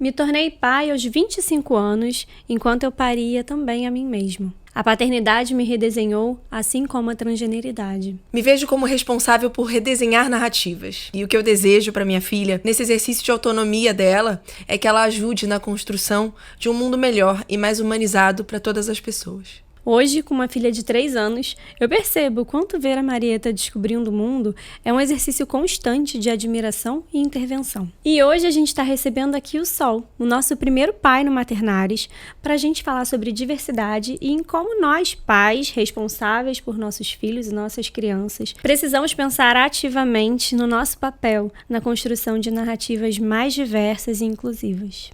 Me tornei pai aos 25 anos, enquanto eu paria também a mim mesmo. A paternidade me redesenhou, assim como a transgeneridade. Me vejo como responsável por redesenhar narrativas. E o que eu desejo para minha filha, nesse exercício de autonomia dela, é que ela ajude na construção de um mundo melhor e mais humanizado para todas as pessoas. Hoje, com uma filha de 3 anos, eu percebo o quanto ver a Marieta descobrindo o mundo é um exercício constante de admiração e intervenção. E hoje a gente está recebendo aqui o Sol, o nosso primeiro pai no Maternares, para a gente falar sobre diversidade e em como nós, pais responsáveis por nossos filhos e nossas crianças, precisamos pensar ativamente no nosso papel na construção de narrativas mais diversas e inclusivas.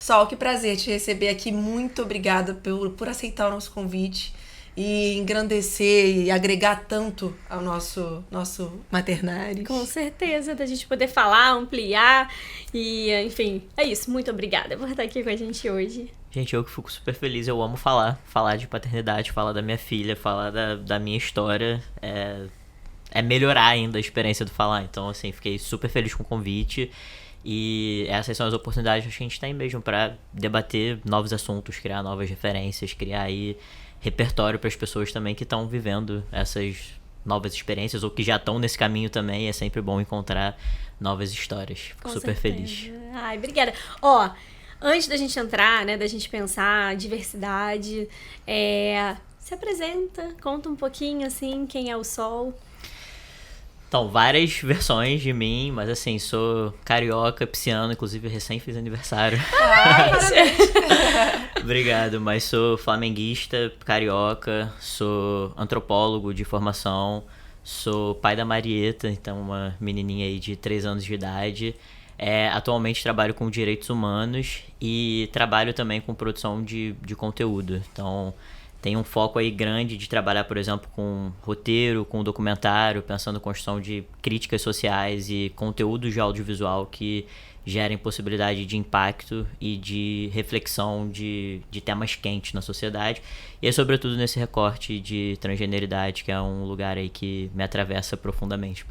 Sol, que prazer te receber aqui. Muito obrigada por aceitar o nosso convite e engrandecer e agregar tanto ao nosso Maternares. Com certeza, da gente poder falar, ampliar e, enfim, é isso. Muito obrigada por estar aqui com a gente hoje. Gente, eu que fico super feliz, eu amo falar de paternidade, falar da minha filha, falar da minha história, é melhorar ainda a experiência do falar. Então, assim, fiquei super feliz com o convite. E essas são as oportunidades que a gente tem mesmo para debater novos assuntos, criar novas referências, criar aí repertório para as pessoas também que estão vivendo essas novas experiências ou que já estão nesse caminho também. É sempre bom encontrar novas histórias. Fico super feliz. Ai, obrigada. Ó, antes da gente entrar, né, da gente pensar diversidade, se apresenta, conta um pouquinho, assim, quem é o Sol. Então, várias versões de mim, mas assim, sou carioca, pisciano, inclusive recém fiz aniversário. Obrigado, mas sou flamenguista, carioca, sou antropólogo de formação, sou pai da Marieta, então uma menininha aí de 3 anos de idade. Atualmente trabalho com direitos humanos e trabalho também com produção de conteúdo. Então, tem um foco aí grande de trabalhar, por exemplo, com roteiro, com documentário, pensando em construção de críticas sociais e conteúdos de audiovisual que gerem possibilidade de impacto e de reflexão de temas quentes na sociedade. E sobretudo nesse recorte de transgeneridade, que é um lugar aí que me atravessa profundamente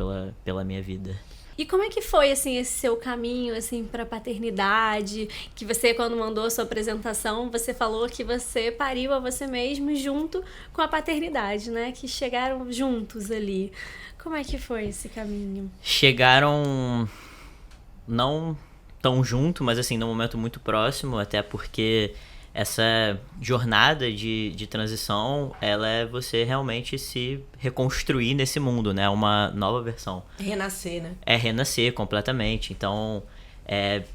pela minha vida. E como é que foi, assim, esse seu caminho, assim, para paternidade? Que você, quando mandou a sua apresentação, você falou que você pariu a você mesmo junto com a paternidade, né? Que chegaram juntos ali. Como é que foi esse caminho? Chegaram não tão junto, mas assim, num momento muito próximo, até porque essa jornada de transição, ela é você realmente se reconstruir nesse mundo, né? Uma nova versão. Renascer, né? É renascer completamente. Então,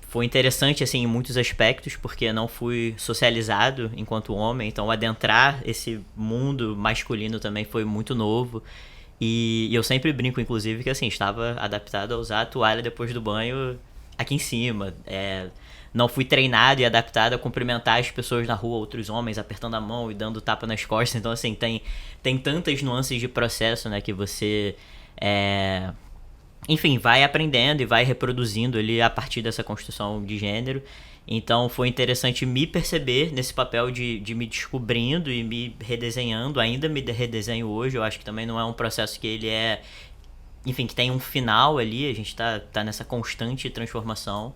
foi interessante, assim, em muitos aspectos, porque não fui socializado enquanto homem. Então, adentrar esse mundo masculino também foi muito novo. E eu sempre brinco, inclusive, que, assim, estava adaptado a usar a toalha depois do banho aqui em cima. Não fui treinado e adaptado a cumprimentar as pessoas na rua, outros homens, apertando a mão e dando tapa nas costas. Então, assim, tem tantas nuances de processo, né, que você, enfim, vai aprendendo e vai reproduzindo ali a partir dessa construção de gênero. Então, foi interessante me perceber nesse papel de me descobrindo e me redesenhando. Ainda me redesenho hoje. Eu acho que também não é um processo que ele enfim, que tem um final ali. A gente tá nessa constante transformação.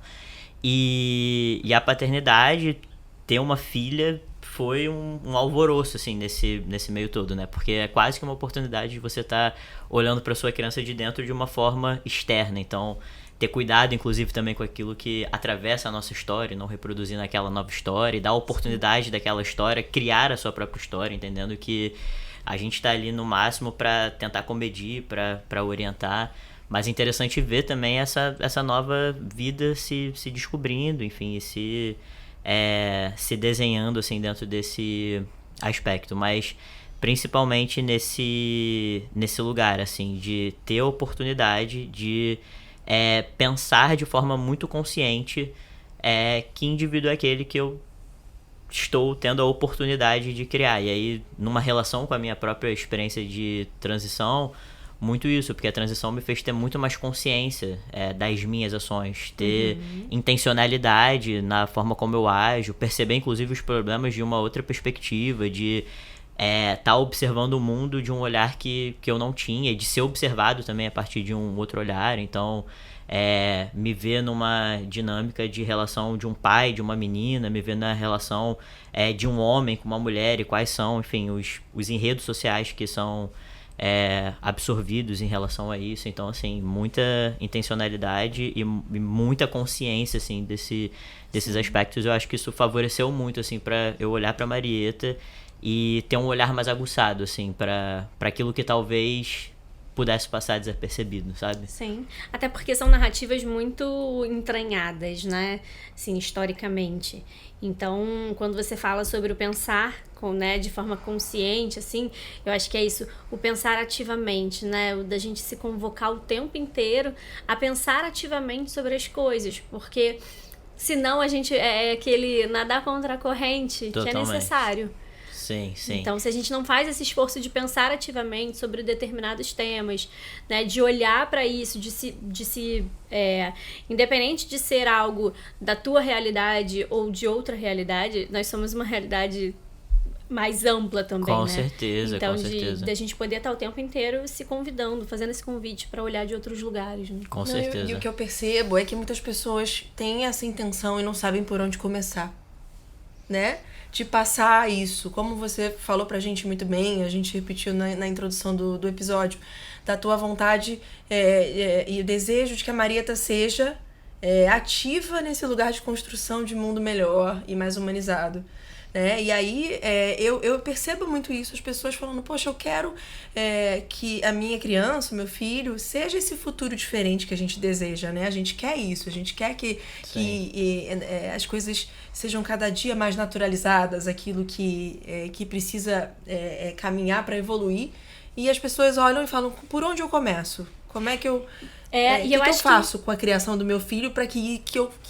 E a paternidade, ter uma filha, foi um alvoroço, assim, nesse meio todo, né? Porque é quase que uma oportunidade de você estar olhando para sua criança de dentro de uma forma externa. Então, ter cuidado, inclusive, também com aquilo que atravessa a nossa história, não reproduzir naquela nova história, e dar a oportunidade daquela história, criar a sua própria história, entendendo que a gente tá ali no máximo para tentar comedir, para orientar. Mas é interessante ver também essa nova vida se descobrindo, enfim, e se desenhando, assim, dentro desse aspecto. Mas principalmente nesse lugar, assim, de ter a oportunidade de pensar de forma muito consciente que indivíduo é aquele que eu estou tendo a oportunidade de criar. E aí, numa relação com a minha própria experiência de transição, muito isso, porque a transição me fez ter muito mais consciência das minhas ações, ter intencionalidade na forma como eu ajo, perceber inclusive os problemas de uma outra perspectiva, de tá observando o mundo de um olhar que eu não tinha, de ser observado também a partir de um outro olhar. Então me ver numa dinâmica de relação de um pai, de uma menina, me ver na relação de um homem com uma mulher, e quais são, enfim, os enredos sociais que são absorvidos em relação a isso. Então, assim, muita intencionalidade e muita consciência, assim, desses aspectos. Eu acho que isso favoreceu muito, assim, para eu olhar para Marieta e ter um olhar mais aguçado, assim, para aquilo que talvez pudesse passar desapercebido, sabe? Sim, até porque são narrativas muito entranhadas, né, assim, historicamente. Então, quando você fala sobre o pensar, né, de forma consciente, assim, eu acho que é isso, o pensar ativamente, né, o da gente se convocar o tempo inteiro a pensar ativamente sobre as coisas, porque senão a gente aquele nadar contra a corrente. Totalmente. Que é necessário. Sim, sim. Então, se a gente não faz esse esforço de pensar ativamente sobre determinados temas, né, de olhar para isso, independente de ser algo da tua realidade ou de outra realidade, nós somos uma realidade mais ampla também, com né? Certeza, então, com certeza. De a gente poder estar o tempo inteiro se convidando, fazendo esse convite para olhar de outros lugares, né? Com certeza. E o que eu percebo é que muitas pessoas têm essa intenção e não sabem por onde começar, né? De passar isso, como você falou pra gente muito bem, a gente repetiu na introdução do episódio, da tua vontade e o desejo de que a Marieta seja ativa nesse lugar de construção de mundo melhor e mais humanizado. E aí eu percebo muito isso, as pessoas falando, poxa, eu quero que a minha criança, o meu filho, seja esse futuro diferente que a gente deseja, né? A gente quer isso, a gente quer que as coisas sejam cada dia mais naturalizadas, aquilo que precisa caminhar para evoluir, e as pessoas olham e falam, por onde eu começo? Como é que eu... que eu faço com a criação do meu filho para que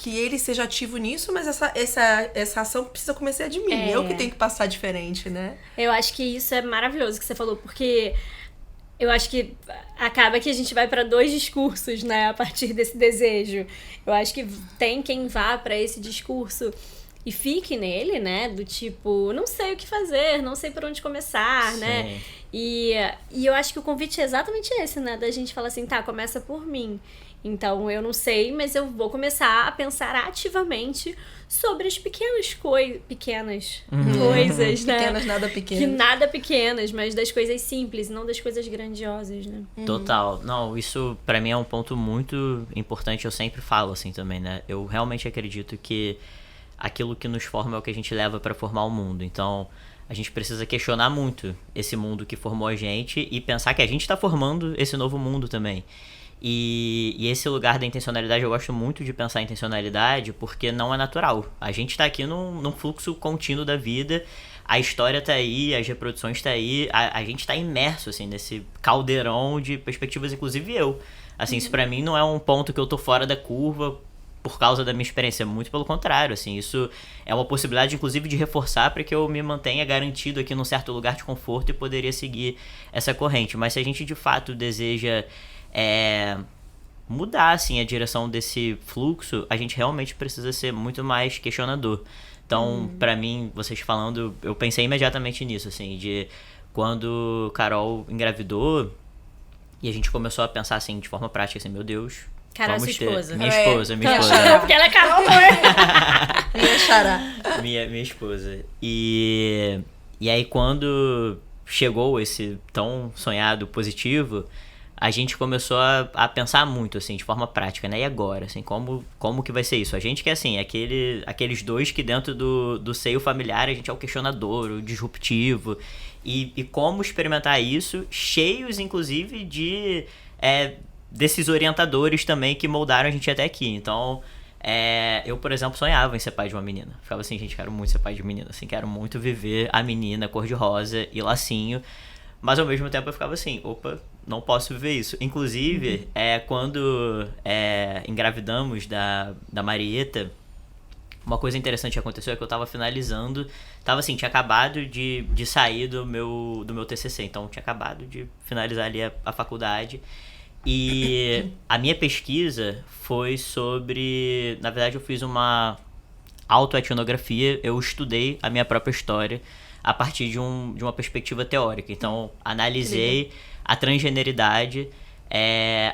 ele seja ativo nisso, mas essa ação precisa começar de mim. Eu que tenho que passar diferente, né? Eu acho que isso é maravilhoso que você falou, porque eu acho que acaba que a gente vai para dois discursos, né, a partir desse desejo. Eu acho que tem quem vá para esse discurso e fique nele, né, do tipo, não sei o que fazer, não sei por onde começar, Sim. né? E eu acho que o convite é exatamente esse, né? Da gente falar assim, tá, começa por mim. Então, eu não sei, mas eu vou começar a pensar ativamente sobre as pequenas coisas, né? Pequenas, nada pequenas. Que nada pequenas, mas das coisas simples, não das coisas grandiosas, né? Total. Não, isso pra mim é um ponto muito importante, eu sempre falo assim também, né? Eu realmente acredito que aquilo que nos forma é o que a gente leva pra formar o mundo. Então, a gente precisa questionar muito esse mundo que formou a gente e pensar que a gente está formando esse novo mundo também. E esse lugar da intencionalidade, eu gosto muito de pensar em intencionalidade porque não é natural. A gente está aqui num fluxo contínuo da vida, a história tá aí, as reproduções tá aí, a gente tá imerso assim, nesse caldeirão de perspectivas, inclusive eu. Assim, isso pra mim não é um ponto que eu tô fora da curva por causa da minha experiência, muito pelo contrário, assim, isso é uma possibilidade, inclusive, de reforçar para que eu me mantenha garantido aqui num certo lugar de conforto e poderia seguir essa corrente. Mas se a gente, de fato, deseja mudar, assim, a direção desse fluxo, a gente realmente precisa ser muito mais questionador. Então, para mim, vocês falando, eu pensei imediatamente nisso, assim, de quando Carol engravidou e a gente começou a pensar, assim, de forma prática, assim, meu Deus... Carol é sua esposa. Minha esposa. Porque ela é Carol, Minha xará. Minha esposa. E aí, quando chegou esse tão sonhado positivo, a gente começou a pensar muito, assim, de forma prática, né? E agora, assim, como que vai ser isso? A gente que, assim, aqueles dois que dentro do seio familiar, a gente é o questionador, o disruptivo. E como experimentar isso, cheios, inclusive, desses orientadores também que moldaram a gente até aqui. Então, eu, por exemplo, sonhava em ser pai de uma menina. Ficava assim, gente, quero muito ser pai de menina, assim, quero muito viver a menina cor-de-rosa e lacinho. Mas, ao mesmo tempo, eu ficava assim, opa, não posso viver isso. Inclusive, quando engravidamos da Marieta, uma coisa interessante que aconteceu é que eu tava finalizando, tinha acabado de sair do meu TCC, então tinha acabado de finalizar ali a faculdade. E a minha pesquisa foi sobre, na verdade eu fiz uma autoetnografia, eu estudei a minha própria história a partir de uma perspectiva teórica. Então, analisei a transgeneridade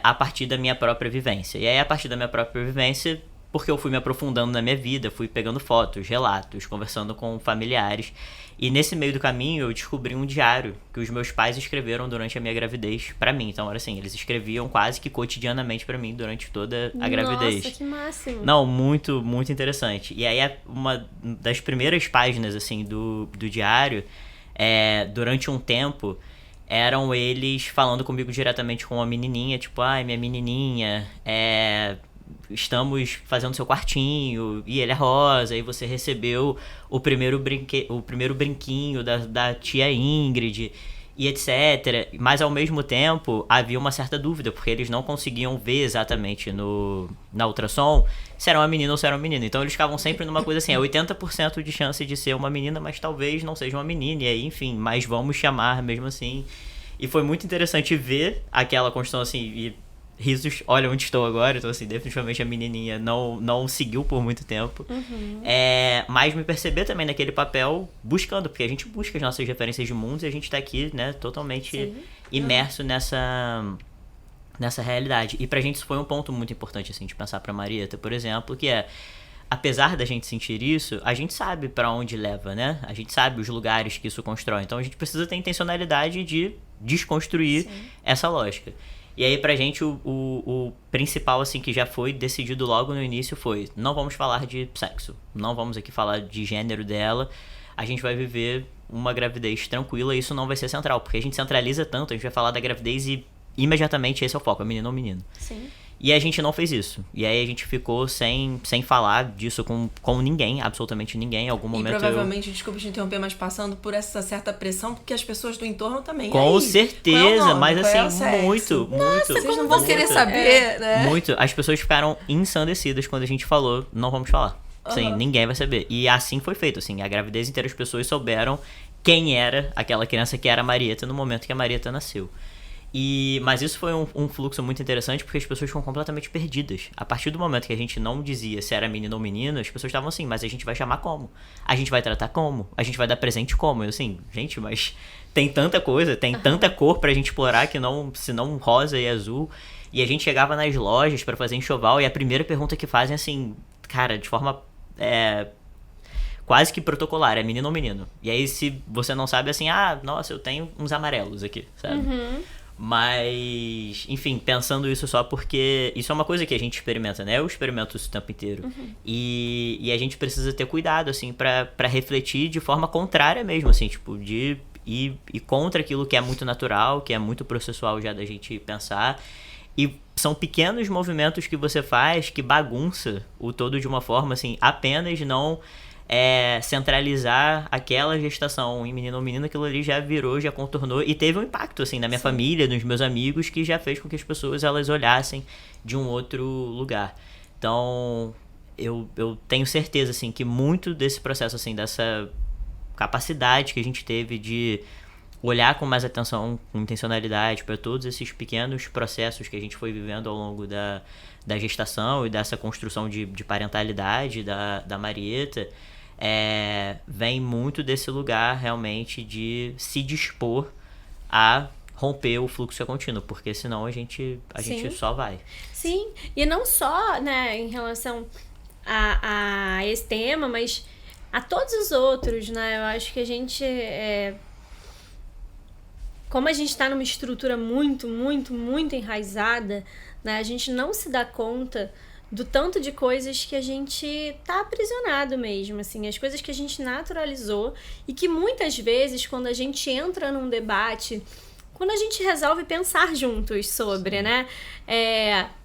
a partir da minha própria vivência. E aí, a partir da minha própria vivência, porque eu fui me aprofundando na minha vida, fui pegando fotos, relatos, conversando com familiares. E nesse meio do caminho, eu descobri um diário que os meus pais escreveram durante a minha gravidez pra mim. Então, era assim, eles escreviam quase que cotidianamente pra mim durante toda a gravidez. Nossa, que máximo! Não, muito, muito interessante. E aí, uma das primeiras páginas, assim, do diário, durante um tempo, eram eles falando comigo diretamente com uma menininha, tipo, ai, minha menininha, estamos fazendo seu quartinho, e ele é rosa, e você recebeu o primeiro brinquinho da tia Ingrid, e etc. Mas, ao mesmo tempo, havia uma certa dúvida, porque eles não conseguiam ver exatamente na ultrassom se era uma menina ou se era um menino. Então, eles ficavam sempre numa coisa assim, 80% de chance de ser uma menina, mas talvez não seja uma menina, e aí, enfim, mas vamos chamar mesmo assim. E foi muito interessante ver aquela construção assim, e risos, olha onde estou agora. Então, assim, definitivamente a menininha não seguiu por muito tempo. Mas me perceber também naquele papel buscando, porque a gente busca as nossas referências de mundo e a gente tá aqui, né, totalmente imerso nessa realidade. E pra gente isso foi um ponto muito importante, assim, de pensar pra Marieta, por exemplo, que apesar da gente sentir isso, a gente sabe pra onde leva, né? A gente sabe os lugares que isso constrói. Então a gente precisa ter intencionalidade de desconstruir essa lógica. E aí, pra gente, o principal, assim, que já foi decidido logo no início foi: não vamos falar de sexo, não vamos aqui falar de gênero dela, a gente vai viver uma gravidez tranquila e isso não vai ser central, porque a gente centraliza tanto, a gente vai falar da gravidez e imediatamente esse é o foco, é menino ou menino. Sim. E a gente não fez isso. E aí a gente ficou sem falar disso com ninguém, absolutamente ninguém. Em algum momento. E provavelmente, desculpa te interromper, mas passando por essa certa pressão, porque as pessoas do entorno também. Com certeza, mas assim, muito. Vocês não vão querer saber, né? Muito. As pessoas ficaram ensandecidas quando a gente falou, não vamos falar. Sim, ninguém vai saber. E assim foi feito, assim, a gravidez inteira as pessoas souberam quem era aquela criança que era a Marieta no momento que a Marieta nasceu. Mas isso foi um fluxo muito interessante, porque as pessoas ficam completamente perdidas. A partir do momento que a gente não dizia se era menino ou menino, as pessoas estavam assim, mas a gente vai chamar como? A gente vai tratar como? A gente vai dar presente como? Eu assim, gente, mas tem tanta coisa, tem tanta cor pra gente explorar que não, se não rosa e azul. E a gente chegava nas lojas pra fazer enxoval e a primeira pergunta que fazem assim, cara, de forma quase que protocolar, é menino ou menino? E aí se você não sabe assim, nossa, eu tenho uns amarelos aqui, sabe? Mas, enfim, pensando isso só porque isso é uma coisa que a gente experimenta, né? Eu experimento isso o tempo inteiro. E a gente precisa ter cuidado, assim, pra refletir de forma contrária mesmo, assim, tipo, de ir contra aquilo que é muito natural, que é muito processual já da gente pensar. E são pequenos movimentos que você faz que bagunça o todo de uma forma, assim, apenas não centralizar aquela gestação em menino ou menina, aquilo ali já virou, já contornou e teve um impacto, assim, na minha família, nos meus amigos, que já fez com que as pessoas, elas olhassem de um outro lugar. Então, eu tenho certeza, assim, que muito desse processo, assim, dessa capacidade que a gente teve de olhar com mais atenção, com intencionalidade para todos esses pequenos processos que a gente foi vivendo ao longo da gestação e dessa construção de parentalidade da Marieta, vem muito desse lugar realmente de se dispor a romper o fluxo contínuo, porque senão a gente só vai. Sim, e não só, né, em relação a esse tema, mas a todos os outros, né? Eu acho que a gente como a gente está numa estrutura muito, muito, muito enraizada, né, a gente não se dá conta do tanto de coisas que a gente tá aprisionado mesmo, assim, as coisas que a gente naturalizou e que muitas vezes, quando a gente entra num debate, quando a gente resolve pensar juntos sobre, né,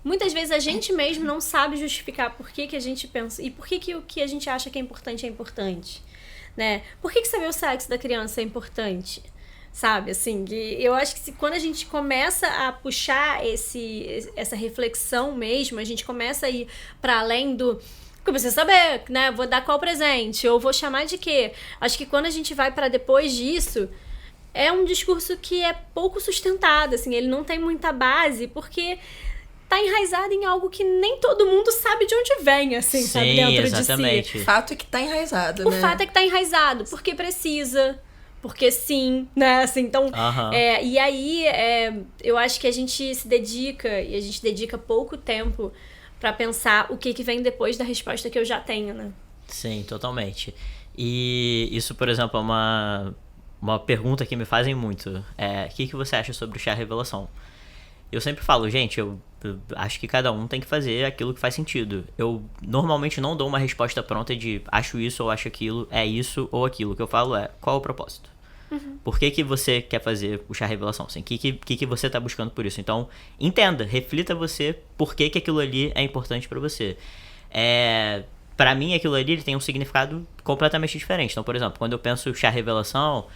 muitas vezes a gente mesmo não sabe justificar por que a gente pensa e por que o que a gente acha que é importante, né? Por que saber o sexo da criança é importante? Sabe, assim, eu acho que quando a gente começa a puxar essa reflexão mesmo, a gente começa a ir para além do Porque eu preciso saber, né? Vou dar qual presente? Ou vou chamar de quê? Acho que quando a gente vai pra depois disso, é um discurso que é pouco sustentado, assim. Ele não tem muita base, porque tá enraizado em algo que nem todo mundo sabe de onde vem, assim, sabe? Dentro exatamente. de si. O fato é que tá enraizado, O né? fato é que tá enraizado, porque precisa, porque sim, né? Assim, então, e aí, eu acho que a gente se dedica, e a gente dedica pouco tempo pra pensar o que vem depois da resposta que eu já tenho, né? Sim, totalmente. E isso, por exemplo, é uma pergunta que me fazem muito. O que você acha sobre o chá revelação? Eu sempre falo, gente, eu acho que cada um tem que fazer aquilo que faz sentido. Eu normalmente não dou uma resposta pronta de acho isso ou acho aquilo, é isso ou aquilo. O que eu falo é, qual é o propósito? Por que você quer fazer o chá revelação? Assim, o que você está buscando por isso? Então, entenda, reflita você por que aquilo ali é importante para você. Para mim, aquilo ali ele tem um significado completamente diferente. Então, por exemplo, quando eu penso chá revelação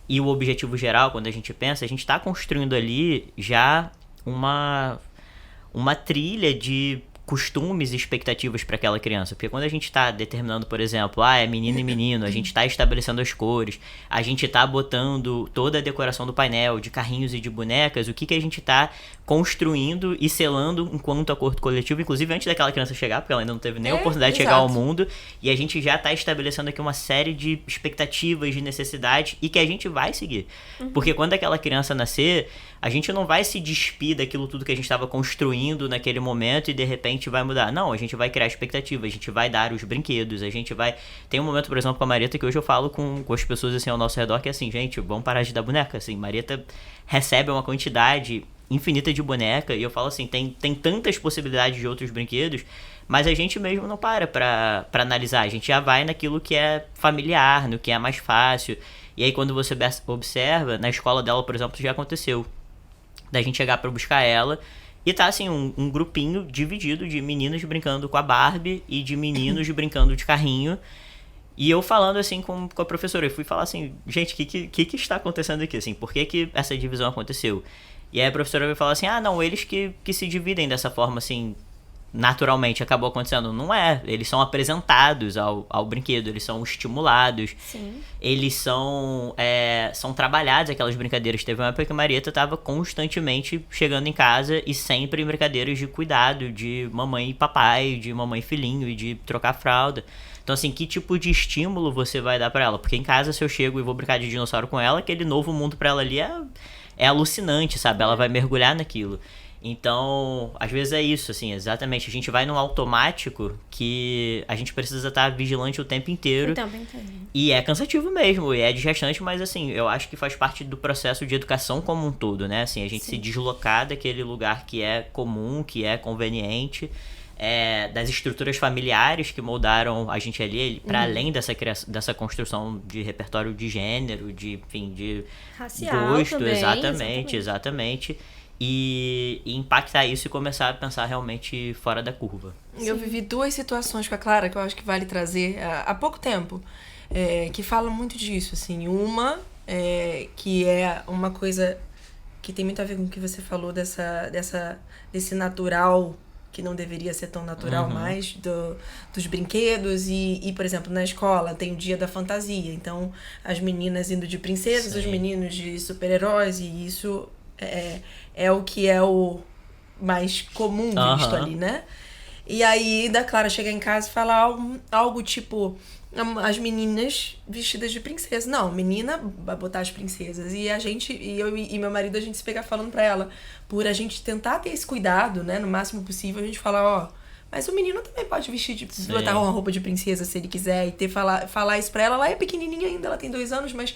e o objetivo geral, quando a gente pensa, a gente está construindo ali já uma trilha de costumes e expectativas para aquela criança. Porque quando a gente está determinando, por exemplo, é menino e menino, a gente está estabelecendo as cores, a gente está botando toda a decoração do painel, de carrinhos e de bonecas, o que a gente está construindo e selando enquanto acordo coletivo, inclusive antes daquela criança chegar, porque ela ainda não teve nem a oportunidade de chegar ao mundo, e a gente já está estabelecendo aqui uma série de expectativas, de necessidades, e que a gente vai seguir. Porque quando aquela criança nascer, a gente não vai se despir daquilo tudo que a gente estava construindo naquele momento e de repente vai mudar. Não, a gente vai criar expectativa, a gente vai dar os brinquedos, a gente vai... Tem um momento, por exemplo, com a Marieta, que hoje eu falo com as pessoas assim ao nosso redor, que é assim, gente, vamos parar de dar boneca. Assim, Marieta recebe uma quantidade infinita de boneca e eu falo assim, tem tantas possibilidades de outros brinquedos, mas a gente mesmo não pra analisar. A gente já vai naquilo que é familiar, no que é mais fácil. E aí quando você observa, na escola dela, por exemplo, já aconteceu da gente chegar pra buscar ela e tá assim, um grupinho dividido de meninos brincando com a Barbie e de meninos brincando de carrinho. E eu falando assim com a professora, eu fui falar assim, gente, o que está acontecendo aqui? Assim, por que essa divisão aconteceu? E aí a professora veio falar assim, não, eles que se dividem dessa forma assim, naturalmente acabou acontecendo. Não é, eles são apresentados ao brinquedo, eles são estimulados. Sim. Eles são trabalhados, aquelas brincadeiras. Teve uma época que a Marieta estava constantemente chegando em casa e sempre em brincadeiras de cuidado, de mamãe e papai, de mamãe e filhinho e de trocar fralda. Então, assim, que tipo de estímulo você vai dar pra ela? Porque em casa, se eu chego e vou brincar de dinossauro com ela, aquele novo mundo pra ela ali é alucinante, sabe? Ela vai mergulhar naquilo. Então, às vezes é isso, assim, exatamente. A gente vai num automático que a gente precisa estar vigilante o tempo inteiro. E é cansativo mesmo, e é desgastante, mas assim, eu acho que faz parte do processo de educação como um todo, né? Assim, a gente se deslocar daquele lugar que é comum, que é conveniente, das estruturas familiares que moldaram a gente ali, para além dessa construção de repertório de gênero, de racial gosto, também, exatamente. E impactar isso e começar a pensar realmente fora da curva. Eu vivi 2 situações com a Clara que eu acho que vale trazer há pouco tempo, que falam muito disso, assim. Uma, que é uma coisa que tem muito a ver com o que você falou desse natural, que não deveria ser tão natural mais, dos brinquedos. E, por exemplo, na escola tem o dia da fantasia. Então, as meninas indo de princesas, os meninos de super-heróis, e isso... É o que é o mais comum visto ali, né? E aí, da Clara chegar em casa e falar algo tipo... As meninas vestidas de princesa. Não, menina vai botar as princesas. E eu e meu marido, a gente se pegar falando pra ela. Por a gente tentar ter esse cuidado, né? No máximo possível, a gente falar, mas o menino também pode vestir botar uma roupa de princesa se ele quiser. E falar isso pra ela. Ela é pequenininha ainda, ela tem 2 anos, mas...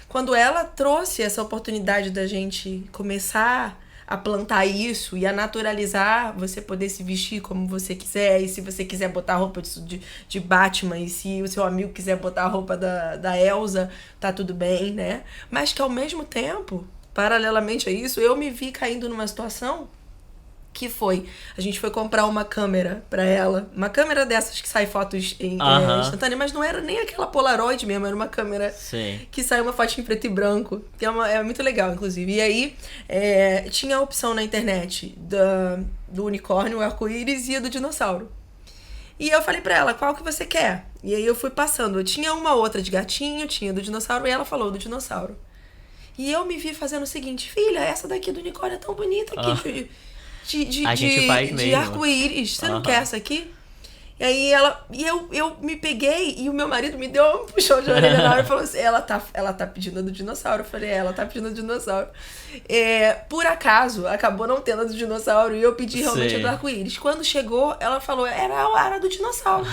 Quando ela trouxe essa oportunidade da gente começar a plantar isso e a naturalizar, você poder se vestir como você quiser, e se você quiser botar a roupa de Batman, e se o seu amigo quiser botar a roupa da Elsa, tá tudo bem, né? Mas que ao mesmo tempo, paralelamente a isso, eu me vi caindo numa situação que a gente foi comprar uma câmera pra ela, uma câmera dessas que sai fotos instantâneas, mas não era nem aquela Polaroid mesmo, era uma câmera que sai uma foto em preto e branco, que é muito legal, inclusive. E aí, tinha a opção na internet do unicórnio, o arco-íris e a do dinossauro. E eu falei pra ela, qual que você quer? E aí eu fui passando. Eu tinha uma outra de gatinho, tinha do dinossauro, e ela falou do dinossauro. E eu me vi fazendo o seguinte, filha, essa daqui do Nicole é tão bonita aqui, de arco-íris. Você não quer essa aqui? E aí eu me peguei e o meu marido me deu um puxão de orelha na hora e falou assim, ela tá pedindo a do dinossauro. Eu falei, ela tá pedindo a do dinossauro. Por acaso, acabou não tendo a do dinossauro e eu pedi realmente a do arco-íris. Quando chegou, ela falou, era do dinossauro.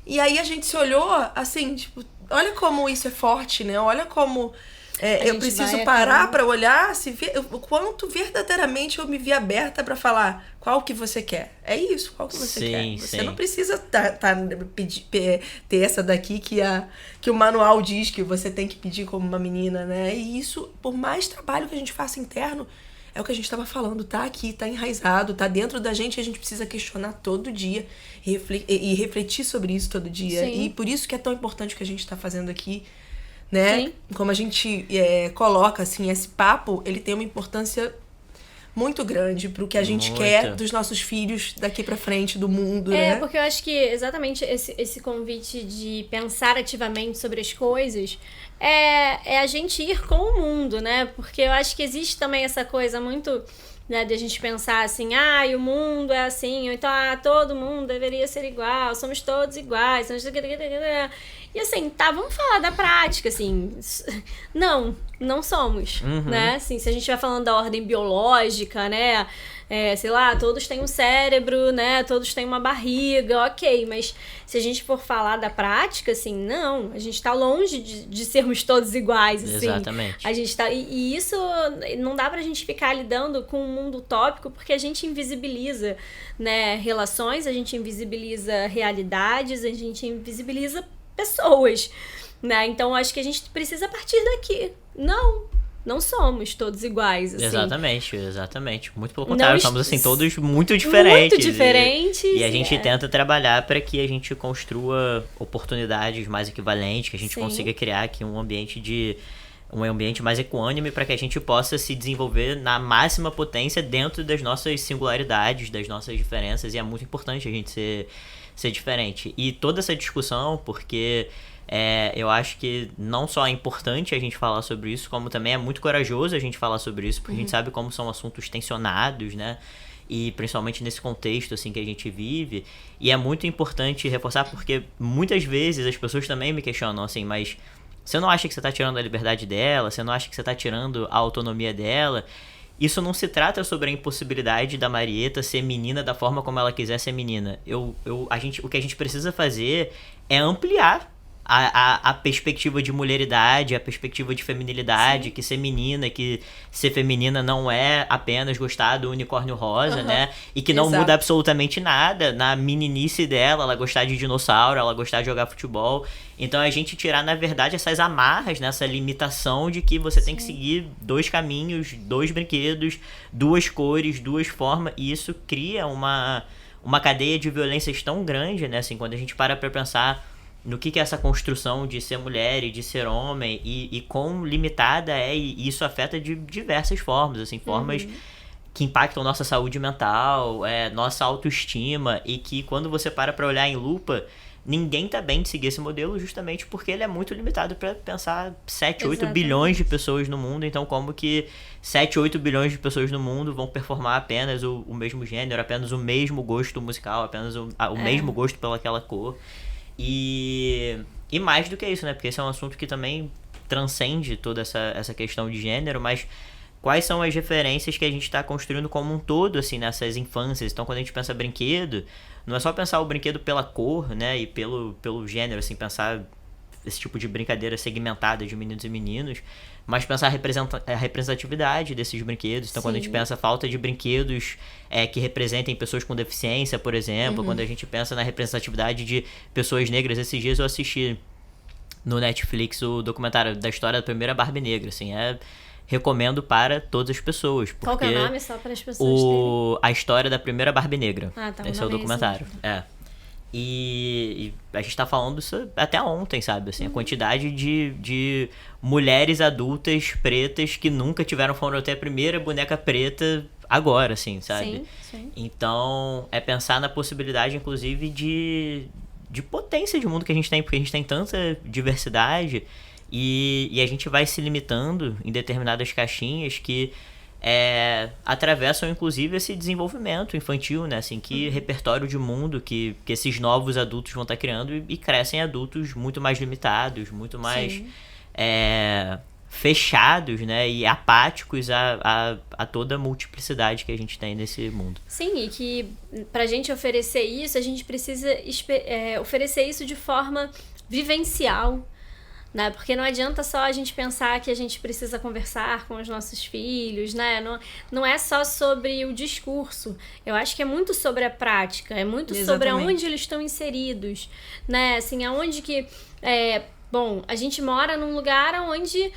E aí a gente se olhou assim, tipo, olha como isso é forte, né? Olha como... eu preciso parar pra olhar o quanto verdadeiramente eu me vi aberta pra falar qual que você quer. É isso, qual que você quer. Você não precisa ter essa daqui que o manual diz que você tem que pedir como uma menina, né? E isso, por mais trabalho que a gente faça interno, é o que a gente estava falando, tá aqui, tá enraizado, tá dentro da gente, a gente precisa questionar todo dia e refletir sobre isso todo dia. Sim. E por isso que é tão importante o que a gente tá fazendo aqui, né? Sim. Como a gente coloca, assim, esse papo, ele tem uma importância muito grande pro que a gente quer dos nossos filhos daqui pra frente, do mundo, né? Porque eu acho que exatamente esse convite de pensar ativamente sobre as coisas é a gente ir com o mundo, né? Porque eu acho que existe também essa coisa muito... né, de a gente pensar assim, o mundo é assim, ou então, todo mundo deveria ser igual, somos todos iguais, e assim, vamos falar da prática, assim, não somos, né, assim, se a gente vai falando da ordem biológica, né, sei lá, todos têm um cérebro, né, todos têm uma barriga, ok, mas se a gente for falar da prática, assim, não, a gente tá longe de sermos todos iguais, assim. Exatamente. A gente tá, e isso não dá pra gente ficar lidando com um mundo utópico, porque a gente invisibiliza, né, relações, a gente invisibiliza realidades, a gente invisibiliza pessoas, né, então acho que a gente precisa partir daqui, não somos todos iguais, assim. Exatamente. Muito pelo contrário, somos, assim, todos muito diferentes. Muito diferentes. E a gente tenta trabalhar para que a gente construa oportunidades mais equivalentes, que a gente consiga criar aqui um ambiente mais equânime para que a gente possa se desenvolver na máxima potência dentro das nossas singularidades, das nossas diferenças. E é muito importante a gente ser diferente. E toda essa discussão, porque... eu acho que não só é importante a gente falar sobre isso, como também é muito corajoso a gente falar sobre isso, porque a gente sabe como são assuntos tensionados, né? E principalmente nesse contexto assim que a gente vive. E é muito importante reforçar, porque muitas vezes as pessoas também me questionam assim, mas você não acha que você está tirando a liberdade dela? Você não acha que você está tirando a autonomia dela? Isso não se trata sobre a impossibilidade da Marieta ser menina da forma como ela quiser ser menina. O que a gente precisa fazer é ampliar a perspectiva de mulheridade, a perspectiva de feminilidade, que ser menina, que ser feminina não é apenas gostar do unicórnio rosa, né? E que não muda absolutamente nada na meninice dela, ela gostar de dinossauro, ela gostar de jogar futebol. Então a gente tirar, na verdade, essas amarras, né? Essa limitação de que você tem que seguir 2 caminhos, 2 brinquedos, 2 cores, 2 formas, e isso cria uma cadeia de violências tão grande, né? Assim, quando a gente para pra pensar no que é essa construção de ser mulher e de ser homem e quão limitada e isso afeta de diversas formas, assim, formas que impactam nossa saúde mental, nossa autoestima, e que quando você para pra olhar em lupa, ninguém tá bem de seguir esse modelo justamente porque ele é muito limitado para pensar 7, 8 bilhões de pessoas no mundo. Então como que 7, 8 bilhões de pessoas no mundo vão performar apenas o mesmo gênero, apenas o mesmo gosto musical, apenas o mesmo gosto pelaquela cor. E mais do que isso, né? Porque esse é um assunto que também transcende toda essa questão de gênero, mas quais são as referências que a gente está construindo como um todo, assim, nessas infâncias? Então, quando a gente pensa brinquedo, não é só pensar o brinquedo pela cor, né? E pelo gênero, assim, pensar esse tipo de brincadeira segmentada de meninos e meninos, mas pensar a representatividade desses brinquedos. Então, quando a gente pensa a falta de brinquedos que representem pessoas com deficiência, por exemplo, quando a gente pensa na representatividade de pessoas negras. Esses dias eu assisti no Netflix o documentário da história da primeira Barbie negra, assim, recomendo para todas as pessoas. Porque qual que é o nome, só para as pessoas terem? A história da primeira Barbie negra. Tá, esse é o documentário. E a gente tá falando isso até ontem, sabe? Assim, a quantidade de mulheres adultas pretas que nunca foram até a primeira boneca preta agora, assim, sabe? Sim. Então, é pensar na possibilidade, inclusive, de potência de mundo que a gente tem, porque a gente tem tanta diversidade e a gente vai se limitando em determinadas caixinhas que atravessam, inclusive, esse desenvolvimento infantil, né? Assim, que repertório de mundo que esses novos adultos vão estar criando e crescem adultos muito mais limitados, muito mais fechados, né? E apáticos a toda a multiplicidade que a gente tem nesse mundo. Sim, e que pra gente oferecer isso, a gente precisa oferecer isso de forma vivencial, né? Porque não adianta só a gente pensar que a gente precisa conversar com os nossos filhos, né? Não é só sobre o discurso. Eu acho que é muito sobre a prática, é muito sobre aonde eles estão inseridos, né? Assim, aonde que... Bom, a gente mora num lugar onde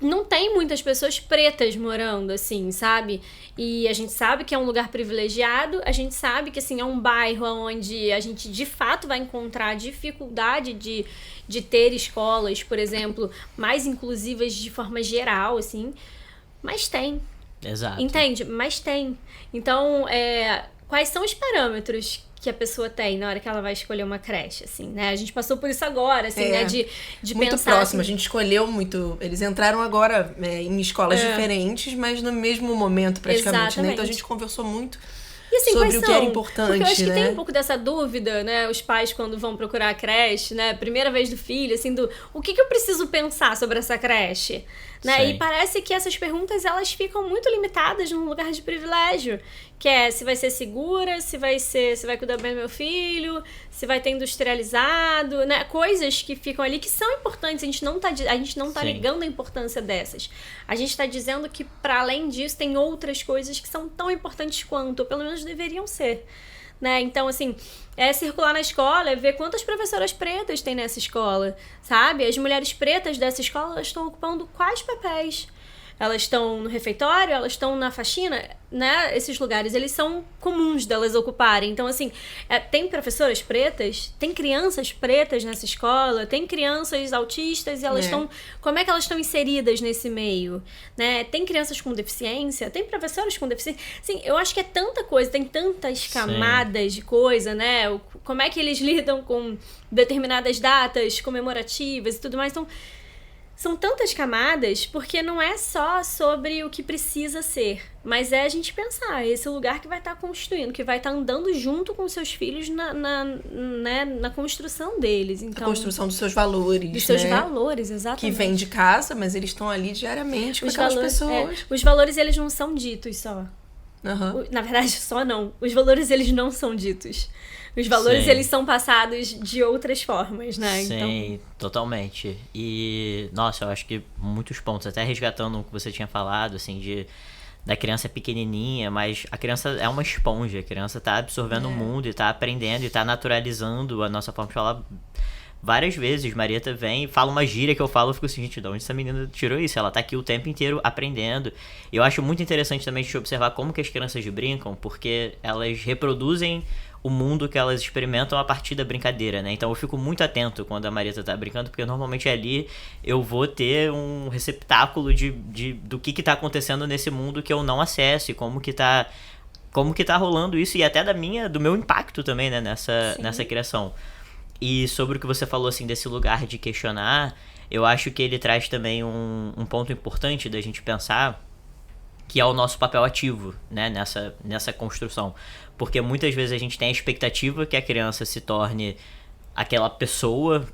não tem muitas pessoas pretas morando, assim, sabe? E a gente sabe que é um lugar privilegiado, a gente sabe que, assim, é um bairro onde a gente, de fato, vai encontrar dificuldade de ter escolas, por exemplo, mais inclusivas de forma geral, assim, mas tem. Exato. Entende? Mas tem. Então, quais são os parâmetros que a pessoa tem na hora que ela vai escolher uma creche, assim, né? A gente passou por isso agora, assim, né? De muito pensar... próximo, assim, a gente escolheu muito... Eles entraram agora em escolas diferentes, mas no mesmo momento, praticamente, né? Então a gente conversou muito e, assim, sobre o que era importante, porque eu acho que né? tem um pouco dessa dúvida, né? Os pais, quando vão procurar a creche, né? Primeira vez do filho, assim, o que eu preciso pensar sobre essa creche? Né? E parece que essas perguntas, elas ficam muito limitadas num lugar de privilégio, que é se vai ser segura, se vai cuidar bem do meu filho, se vai ter industrializado, né? Coisas que ficam ali que são importantes, a gente não tá ligando a importância dessas. A gente tá dizendo que, para além disso, tem outras coisas que são tão importantes quanto, ou pelo menos deveriam ser. Né? Então, assim, circular na escola, ver quantas professoras pretas tem nessa escola, sabe? As mulheres pretas dessa escola, elas estão ocupando quais papéis? Elas estão no refeitório, elas estão na faxina, né? Esses lugares, eles são comuns delas ocuparem. Então, assim, tem professoras pretas, tem crianças pretas nessa escola, tem crianças autistas e elas estão... Como é que elas estão inseridas nesse meio? Né? Tem crianças com deficiência, tem professores com deficiência. Assim, eu acho que é tanta coisa, tem tantas camadas de coisa, né? Como é que eles lidam com determinadas datas comemorativas e tudo mais. Então, são tantas camadas, porque não é só sobre o que precisa ser, mas é a gente pensar, esse lugar que vai estar construindo, que vai estar andando junto com os seus filhos na construção deles. Então, a construção dos seus valores, dos seus valores, exatamente. Que vem de casa, mas eles estão ali diariamente com aquelas pessoas. Os valores, eles não são ditos só. Na verdade, só não. Os valores, eles não são ditos. Os valores, eles são passados de outras formas, né? Sim, então... totalmente. E, nossa, eu acho que muitos pontos, até resgatando o que você tinha falado, assim, da criança pequenininha, mas a criança é uma esponja, a criança tá absorvendo o mundo e tá aprendendo e tá naturalizando a nossa forma de falar. Várias vezes, Marieta vem e fala uma gíria que eu falo, eu fico assim, gente, de onde essa menina tirou isso? Ela tá aqui o tempo inteiro aprendendo. E eu acho muito interessante também a gente observar como que as crianças brincam, porque elas reproduzem o mundo que elas experimentam a partir da brincadeira, né? Então eu fico muito atento quando a Marieta tá brincando, porque normalmente ali eu vou ter um receptáculo do que tá acontecendo nesse mundo que eu não acesso e como que tá rolando isso, e até do meu impacto também, né, nessa criação. E sobre o que você falou, assim, desse lugar de questionar, eu acho que ele traz também um ponto importante da gente pensar, que é o nosso papel ativo, né, nessa construção. Porque muitas vezes a gente tem a expectativa que a criança se torne aquela pessoa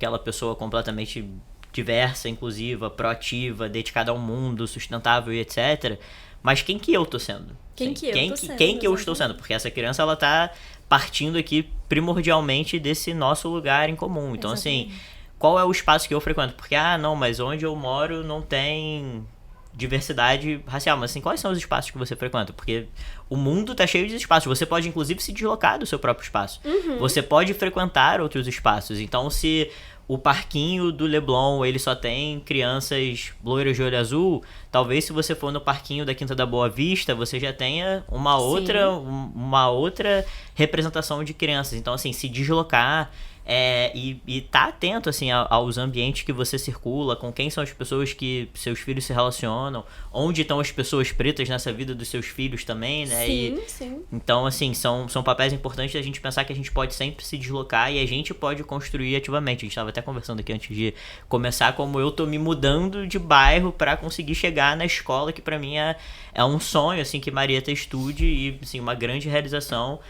completamente diversa, inclusiva, proativa, dedicada ao mundo, sustentável e etc. Mas quem que eu tô sendo? Quem que eu estou sendo? Porque essa criança, ela tá partindo aqui primordialmente desse nosso lugar em comum. Então, assim, qual é o espaço que eu frequento? Porque, não, mas onde eu moro não tem diversidade racial. Mas, assim, quais são os espaços que você frequenta? Porque o mundo tá cheio de espaços. Você pode, inclusive, se deslocar do seu próprio espaço. Você pode frequentar outros espaços. Então, se o parquinho do Leblon, ele só tem crianças loiras de olho azul, talvez se você for no parquinho da Quinta da Boa Vista, você já tenha uma outra representação de crianças. Então, assim, se deslocar, E tá atento, assim, aos ambientes que você circula, com quem são as pessoas que seus filhos se relacionam, onde estão as pessoas pretas nessa vida dos seus filhos também, né? Sim. Então, assim, são papéis importantes da gente pensar que a gente pode sempre se deslocar e a gente pode construir ativamente. A gente estava até conversando aqui antes de começar, como eu tô me mudando de bairro para conseguir chegar na escola, que para mim é um sonho, assim, que Marieta estude e, assim, uma grande realização.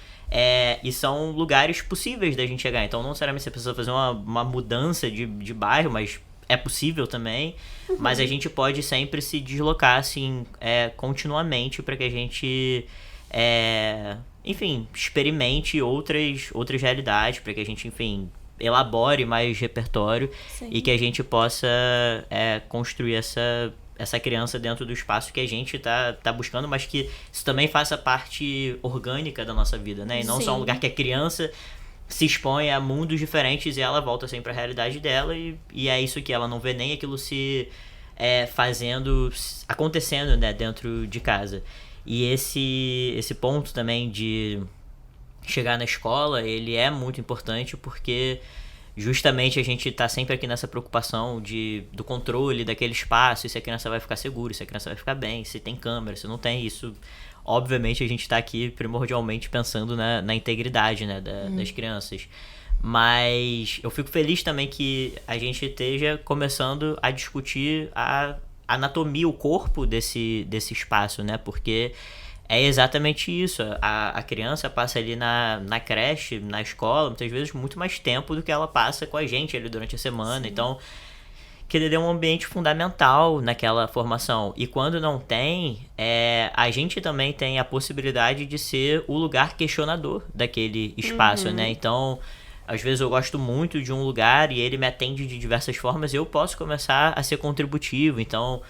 E são lugares possíveis da gente chegar. Então, não necessariamente você precisa fazer uma mudança de bairro, mas é possível também. Mas a gente pode sempre se deslocar, assim, continuamente para que a gente... enfim, experimente outras realidades, para que a gente, enfim, elabore mais repertório. Sim. E que a gente possa construir essa criança dentro do espaço que a gente tá buscando, mas que isso também faça parte orgânica da nossa vida, né? E não só um lugar que a criança se expõe a mundos diferentes e ela volta sempre à realidade dela e é isso que ela não vê nem aquilo se acontecendo, né, dentro de casa. E esse ponto também de chegar na escola, ele é muito importante porque justamente a gente tá sempre aqui nessa preocupação do controle daquele espaço, se a criança vai ficar segura, se a criança vai ficar bem, se tem câmera, se não tem isso. Obviamente a gente tá aqui primordialmente pensando na integridade, né, das crianças. Mas eu fico feliz também que a gente esteja começando a discutir a anatomia, o corpo desse espaço, né? Porque é exatamente isso. A criança passa ali na creche, na escola, muitas vezes muito mais tempo do que ela passa com a gente ali durante a semana. Sim. Então, que ele é um ambiente fundamental naquela formação. E quando não tem, a gente também tem a possibilidade de ser o lugar questionador daquele espaço, né? Então, às vezes eu gosto muito de um lugar e ele me atende de diversas formas e eu posso começar a ser contributivo. Então,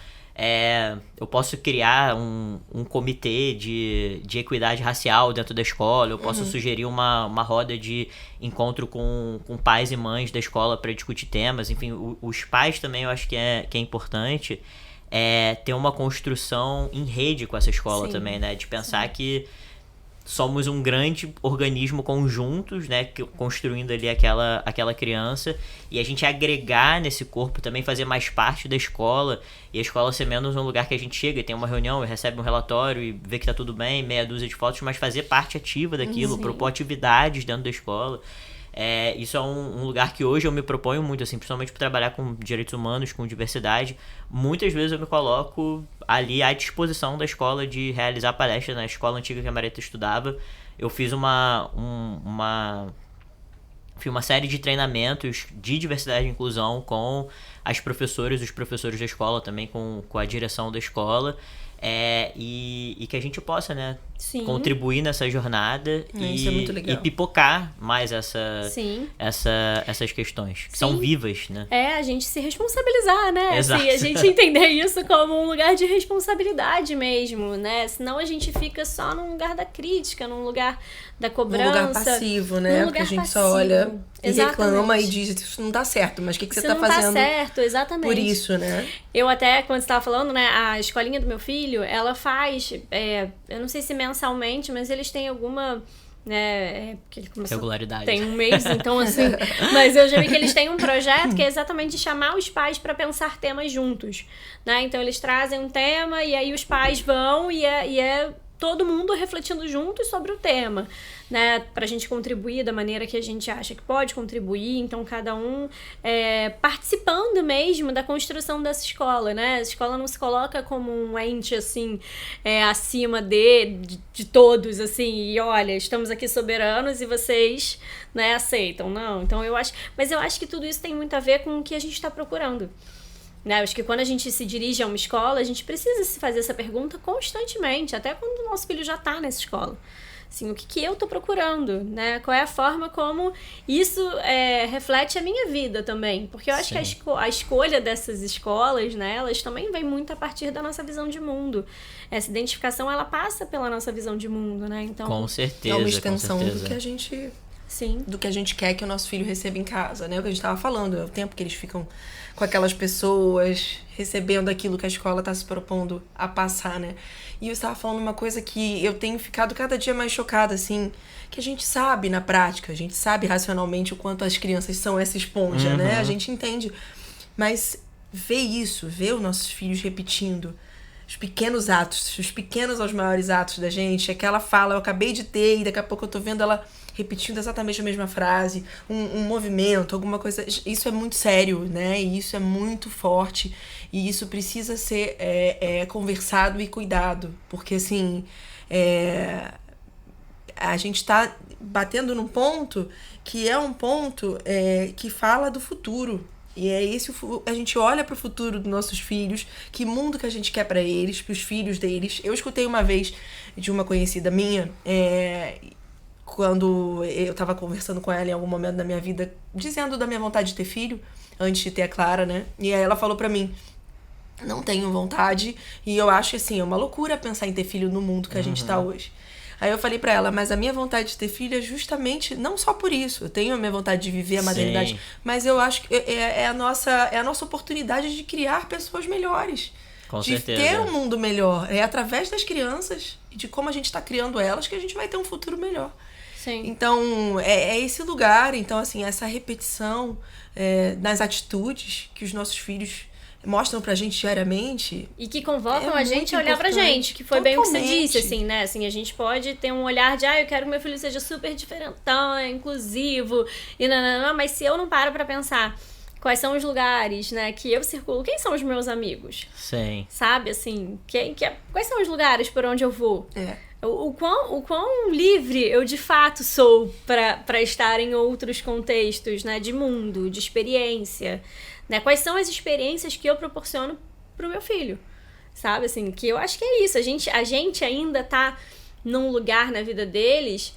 eu posso criar um comitê de equidade racial dentro da escola, eu posso sugerir uma roda de encontro com pais e mães da escola para discutir temas. Enfim, os pais também eu acho que é importante ter uma construção em rede com essa escola. Sim. Também, né? De pensar que somos um grande organismo conjuntos, né, construindo ali aquela criança, e a gente agregar nesse corpo também, fazer mais parte da escola, e a escola ser menos um lugar que a gente chega e tem uma reunião e recebe um relatório e vê que tá tudo bem, meia dúzia de fotos, mas fazer parte ativa daquilo, propor atividades dentro da escola. Isso é um lugar que hoje eu me proponho muito, assim, principalmente por trabalhar com direitos humanos, com diversidade. Muitas vezes eu me coloco ali à disposição da escola de realizar palestras. Na escola antiga que a Marieta estudava, eu fiz uma série de treinamentos de diversidade e inclusão com as professoras e os professores da escola, também com a direção da escola. E que a gente possa, né, contribuir nessa jornada isso é muito legal. E pipocar mais essas questões, que são vivas, né? A gente se responsabilizar, né? Exato. Assim, a gente entender isso como um lugar de responsabilidade mesmo, né? Senão a gente fica só num lugar da crítica, num lugar da cobrança. Num lugar passivo, né? Porque a gente só olha e reclama e diz, isso não dá certo, mas o que você tá fazendo? Não tá certo, exatamente. Por isso, né? Eu até, quando você tava falando, né, a escolinha do meu filho, ela faz, eu não sei se mensalmente, mas eles têm alguma, né, porque ele começou, regularidade. Tem um mês, então assim, mas eu já vi que eles têm um projeto que é exatamente chamar os pais para pensar temas juntos, né, então eles trazem um tema e aí os pais vão e é todo mundo refletindo juntos sobre o tema, né, pra gente contribuir da maneira que a gente acha que pode contribuir, então cada um participando mesmo da construção dessa escola, né, a escola não se coloca como um ente, assim, acima de todos, assim, e olha, estamos aqui soberanos e vocês, né, aceitam, não, então eu acho que tudo isso tem muito a ver com o que a gente está procurando. Né, acho que quando a gente se dirige a uma escola, a gente precisa se fazer essa pergunta constantemente, até quando o nosso filho já está nessa escola. Assim, o que eu estou procurando, né? Qual é a forma como isso reflete a minha vida também. Porque eu acho que a escolha dessas escolas, né, elas também vem muito a partir da nossa visão de mundo. Essa identificação, ela passa pela nossa visão de mundo, né? Então, com certeza, é uma extensão do que a gente... Sim. Do que a gente quer que o nosso filho receba em casa, né? O que a gente estava falando, é o tempo que eles ficam com aquelas pessoas, recebendo aquilo que a escola está se propondo a passar, né? E eu estava falando uma coisa que eu tenho ficado cada dia mais chocada, assim, que a gente sabe na prática, a gente sabe racionalmente o quanto as crianças são essa esponja, né? A gente entende. Mas ver os nossos filhos repetindo os pequenos atos, os pequenos aos maiores atos da gente, aquela fala, eu acabei de ter e daqui a pouco eu tô vendo ela repetindo exatamente a mesma frase, um movimento, alguma coisa, isso é muito sério, né? E isso é muito forte e isso precisa ser conversado e cuidado, porque assim, a gente tá batendo num ponto que é um ponto que fala do futuro. E é esse a gente olha para o futuro dos nossos filhos, que mundo que a gente quer para eles, para os filhos deles. Eu escutei uma vez de uma conhecida minha, quando eu estava conversando com ela em algum momento da minha vida, dizendo da minha vontade de ter filho, antes de ter a Clara, né? E aí ela falou para mim, não tenho vontade, e eu acho assim, é uma loucura pensar em ter filho no mundo que a gente tá hoje. Aí eu falei pra ela, mas a minha vontade de ter filho é justamente, não só por isso, eu tenho a minha vontade de viver a maternidade, mas eu acho que é a nossa oportunidade de criar pessoas melhores. Com de certeza. ter um mundo melhor. É através das crianças e de como a gente tá criando elas que a gente vai ter um futuro melhor. Sim. Então, é esse lugar, então assim, essa repetição nas atitudes que os nossos filhos mostram pra gente diariamente. E que convocam a gente a olhar pra gente, que foi bem o que você disse, assim, né? Assim, a gente pode ter um olhar de, eu quero que meu filho seja super diferentão, inclusivo, e nananã, mas se eu não paro pra pensar quais são os lugares, né, que eu circulo, quem são os meus amigos? Sim. Sabe, assim, quais são os lugares por onde eu vou? O quão livre eu de fato sou pra estar em outros contextos, né, de mundo, de experiência, né? Quais são as experiências que eu proporciono pro meu filho, sabe? Assim, que eu acho que é isso. A gente ainda tá num lugar na vida deles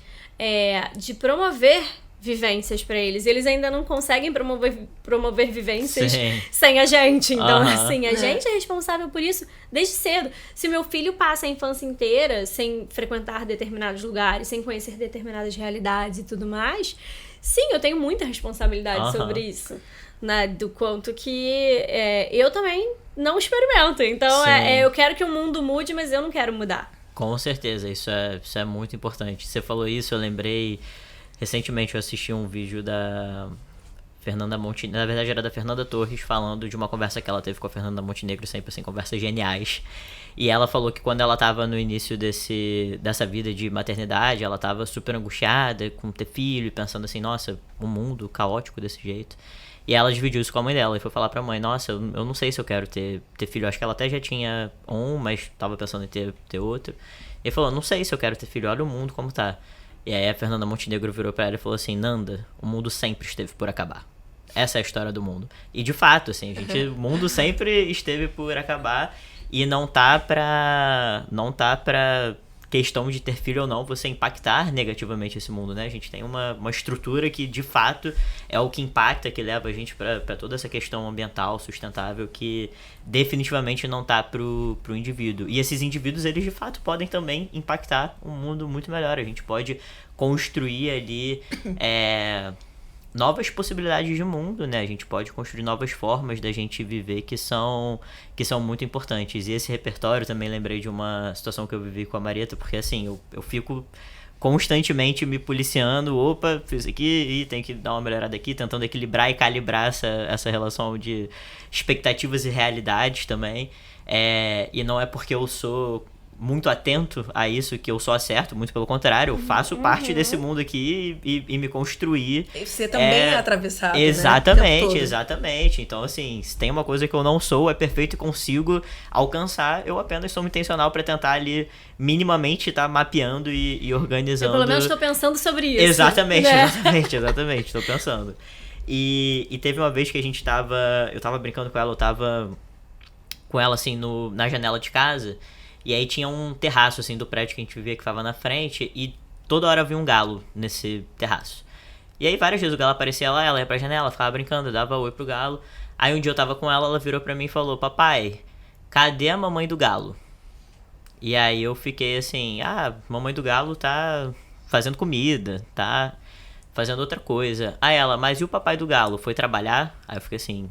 de promover vivências pra eles. Eles ainda não conseguem promover vivências sem a gente. Então, assim, a gente é responsável por isso desde cedo. Se meu filho passa a infância inteira sem frequentar determinados lugares, sem conhecer determinadas realidades e tudo mais, sim, eu tenho muita responsabilidade sobre isso. Né, do quanto que eu também não experimento. Então, eu quero que o mundo mude, mas eu não quero mudar. Com certeza, isso é muito importante. Você falou isso, eu lembrei... Recentemente eu assisti um vídeo da Fernanda Montenegro, na verdade era da Fernanda Torres, falando de uma conversa que ela teve com a Fernanda Montenegro, sempre assim, conversas geniais. E ela falou que quando ela tava no início dessa vida de maternidade, ela tava super angustiada com ter filho, pensando assim, nossa, um mundo caótico desse jeito. E ela dividiu isso com a mãe dela e foi falar pra mãe, nossa, eu não sei se eu quero ter filho. Acho que ela até já tinha mas tava pensando em ter outro. E falou, não sei se eu quero ter filho, olha o mundo como tá. E aí a Fernanda Montenegro virou pra ela e falou assim, Nanda, o mundo sempre esteve por acabar. Essa é a história do mundo. E de fato, assim, o mundo sempre esteve por acabar e não tá pra questão de ter filho ou não você impactar negativamente esse mundo, né? A gente tem uma estrutura que de fato é o que impacta, que leva a gente pra toda essa questão ambiental, sustentável, que definitivamente não tá pro indivíduo. E esses indivíduos, eles de fato podem também impactar um mundo muito melhor. A gente pode construir ali novas possibilidades de mundo, né? A gente pode construir novas formas da gente viver que são muito importantes. E esse repertório, também lembrei de uma situação que eu vivi com a Marieta, porque assim, eu fico constantemente me policiando, opa, fiz aqui e tem que dar uma melhorada aqui, tentando equilibrar e calibrar essa relação de expectativas e realidades também. E não é porque eu sou muito atento a isso que eu só acerto, muito pelo contrário, eu faço parte desse mundo aqui e me construir. Você também é atravessado, exatamente, né? Exatamente. Então, assim, se tem uma coisa que eu não sou, é perfeito e consigo alcançar, eu apenas sou intencional pra tentar ali minimamente estar mapeando e organizando. Eu pelo menos tô pensando sobre isso. Exatamente, né? exatamente, tô pensando. E teve uma vez que eu tava brincando com ela, eu tava com ela assim na janela de casa. E aí tinha um terraço, assim, do prédio que a gente vivia que ficava na frente. E toda hora vinha um galo nesse terraço. E aí várias vezes o galo aparecia lá, ela ia pra janela, ficava brincando, dava oi pro galo. Aí um dia eu tava com ela virou pra mim e falou, papai, cadê a mamãe do galo? E aí eu fiquei assim, mamãe do galo tá fazendo comida, tá fazendo outra coisa. Aí ela, mas e o papai do galo, foi trabalhar? Aí eu fiquei assim,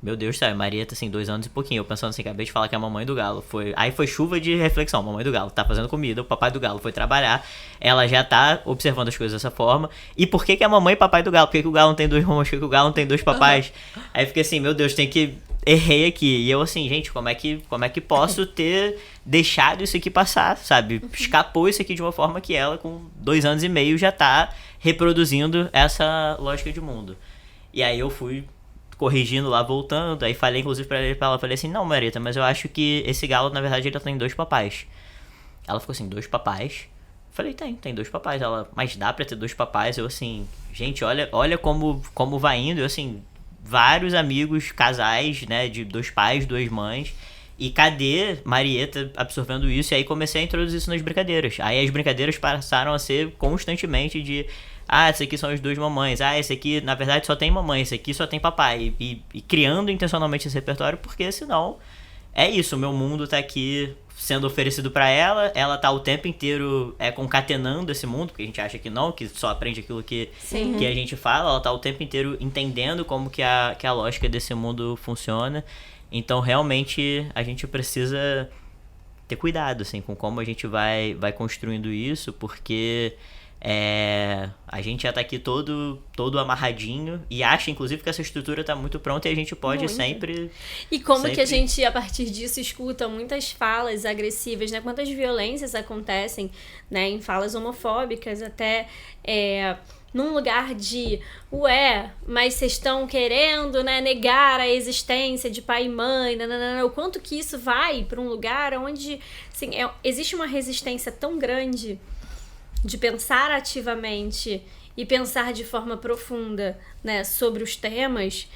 Meu Deus do céu, Marieta, assim, 2 anos e pouquinho. Eu pensando assim, acabei de falar que é a mamãe do galo. Aí foi chuva de reflexão, mamãe do galo. Tá fazendo comida, o papai do galo foi trabalhar. Ela já tá observando as coisas dessa forma. E por que é a mamãe e papai do galo? Por que o galo não tem 2 mamães? Por que o galo não tem 2 papais? Aí fiquei assim, meu Deus, errei aqui. E eu assim, gente, como é que posso ter deixado isso aqui passar, sabe? Escapou isso aqui de uma forma que ela, com 2 anos e meio, já tá reproduzindo essa lógica de mundo. E aí eu fui corrigindo lá, voltando, aí falei inclusive pra ela, falei assim, não, Marieta, mas eu acho que esse galo, na verdade, ele tem 2 papais. Ela ficou assim, 2 papais? Falei, tem 2 papais. Ela, mas dá pra ter 2 papais? Eu assim, gente, olha como vai indo. Eu assim, vários amigos, casais, né, de 2 pais, 2 mães. E cadê Marieta absorvendo isso? E aí comecei a introduzir isso nas brincadeiras. Aí as brincadeiras passaram a ser constantemente de... esse aqui são as 2 mamães. Esse aqui, na verdade, só tem mamãe. Esse aqui só tem papai. E criando intencionalmente esse repertório, porque senão... É isso, o meu mundo tá aqui sendo oferecido pra ela. Ela tá o tempo inteiro concatenando esse mundo, porque a gente acha que não, que só aprende aquilo que a gente fala. Ela tá o tempo inteiro entendendo como que a lógica desse mundo funciona. Então, realmente, a gente precisa ter cuidado, assim, com como a gente vai construindo isso, porque a gente já tá aqui todo amarradinho e acha, inclusive, que essa estrutura tá muito pronta e a gente pode sempre... E como que a gente, a partir disso, escuta muitas falas agressivas, né? Quantas violências acontecem, né? Em falas homofóbicas, até... num lugar de, mas vocês estão querendo, né, negar a existência de pai e mãe, nananana, o quanto que isso vai para um lugar onde, assim, existe uma resistência tão grande de pensar ativamente e pensar de forma profunda, né, sobre os temas,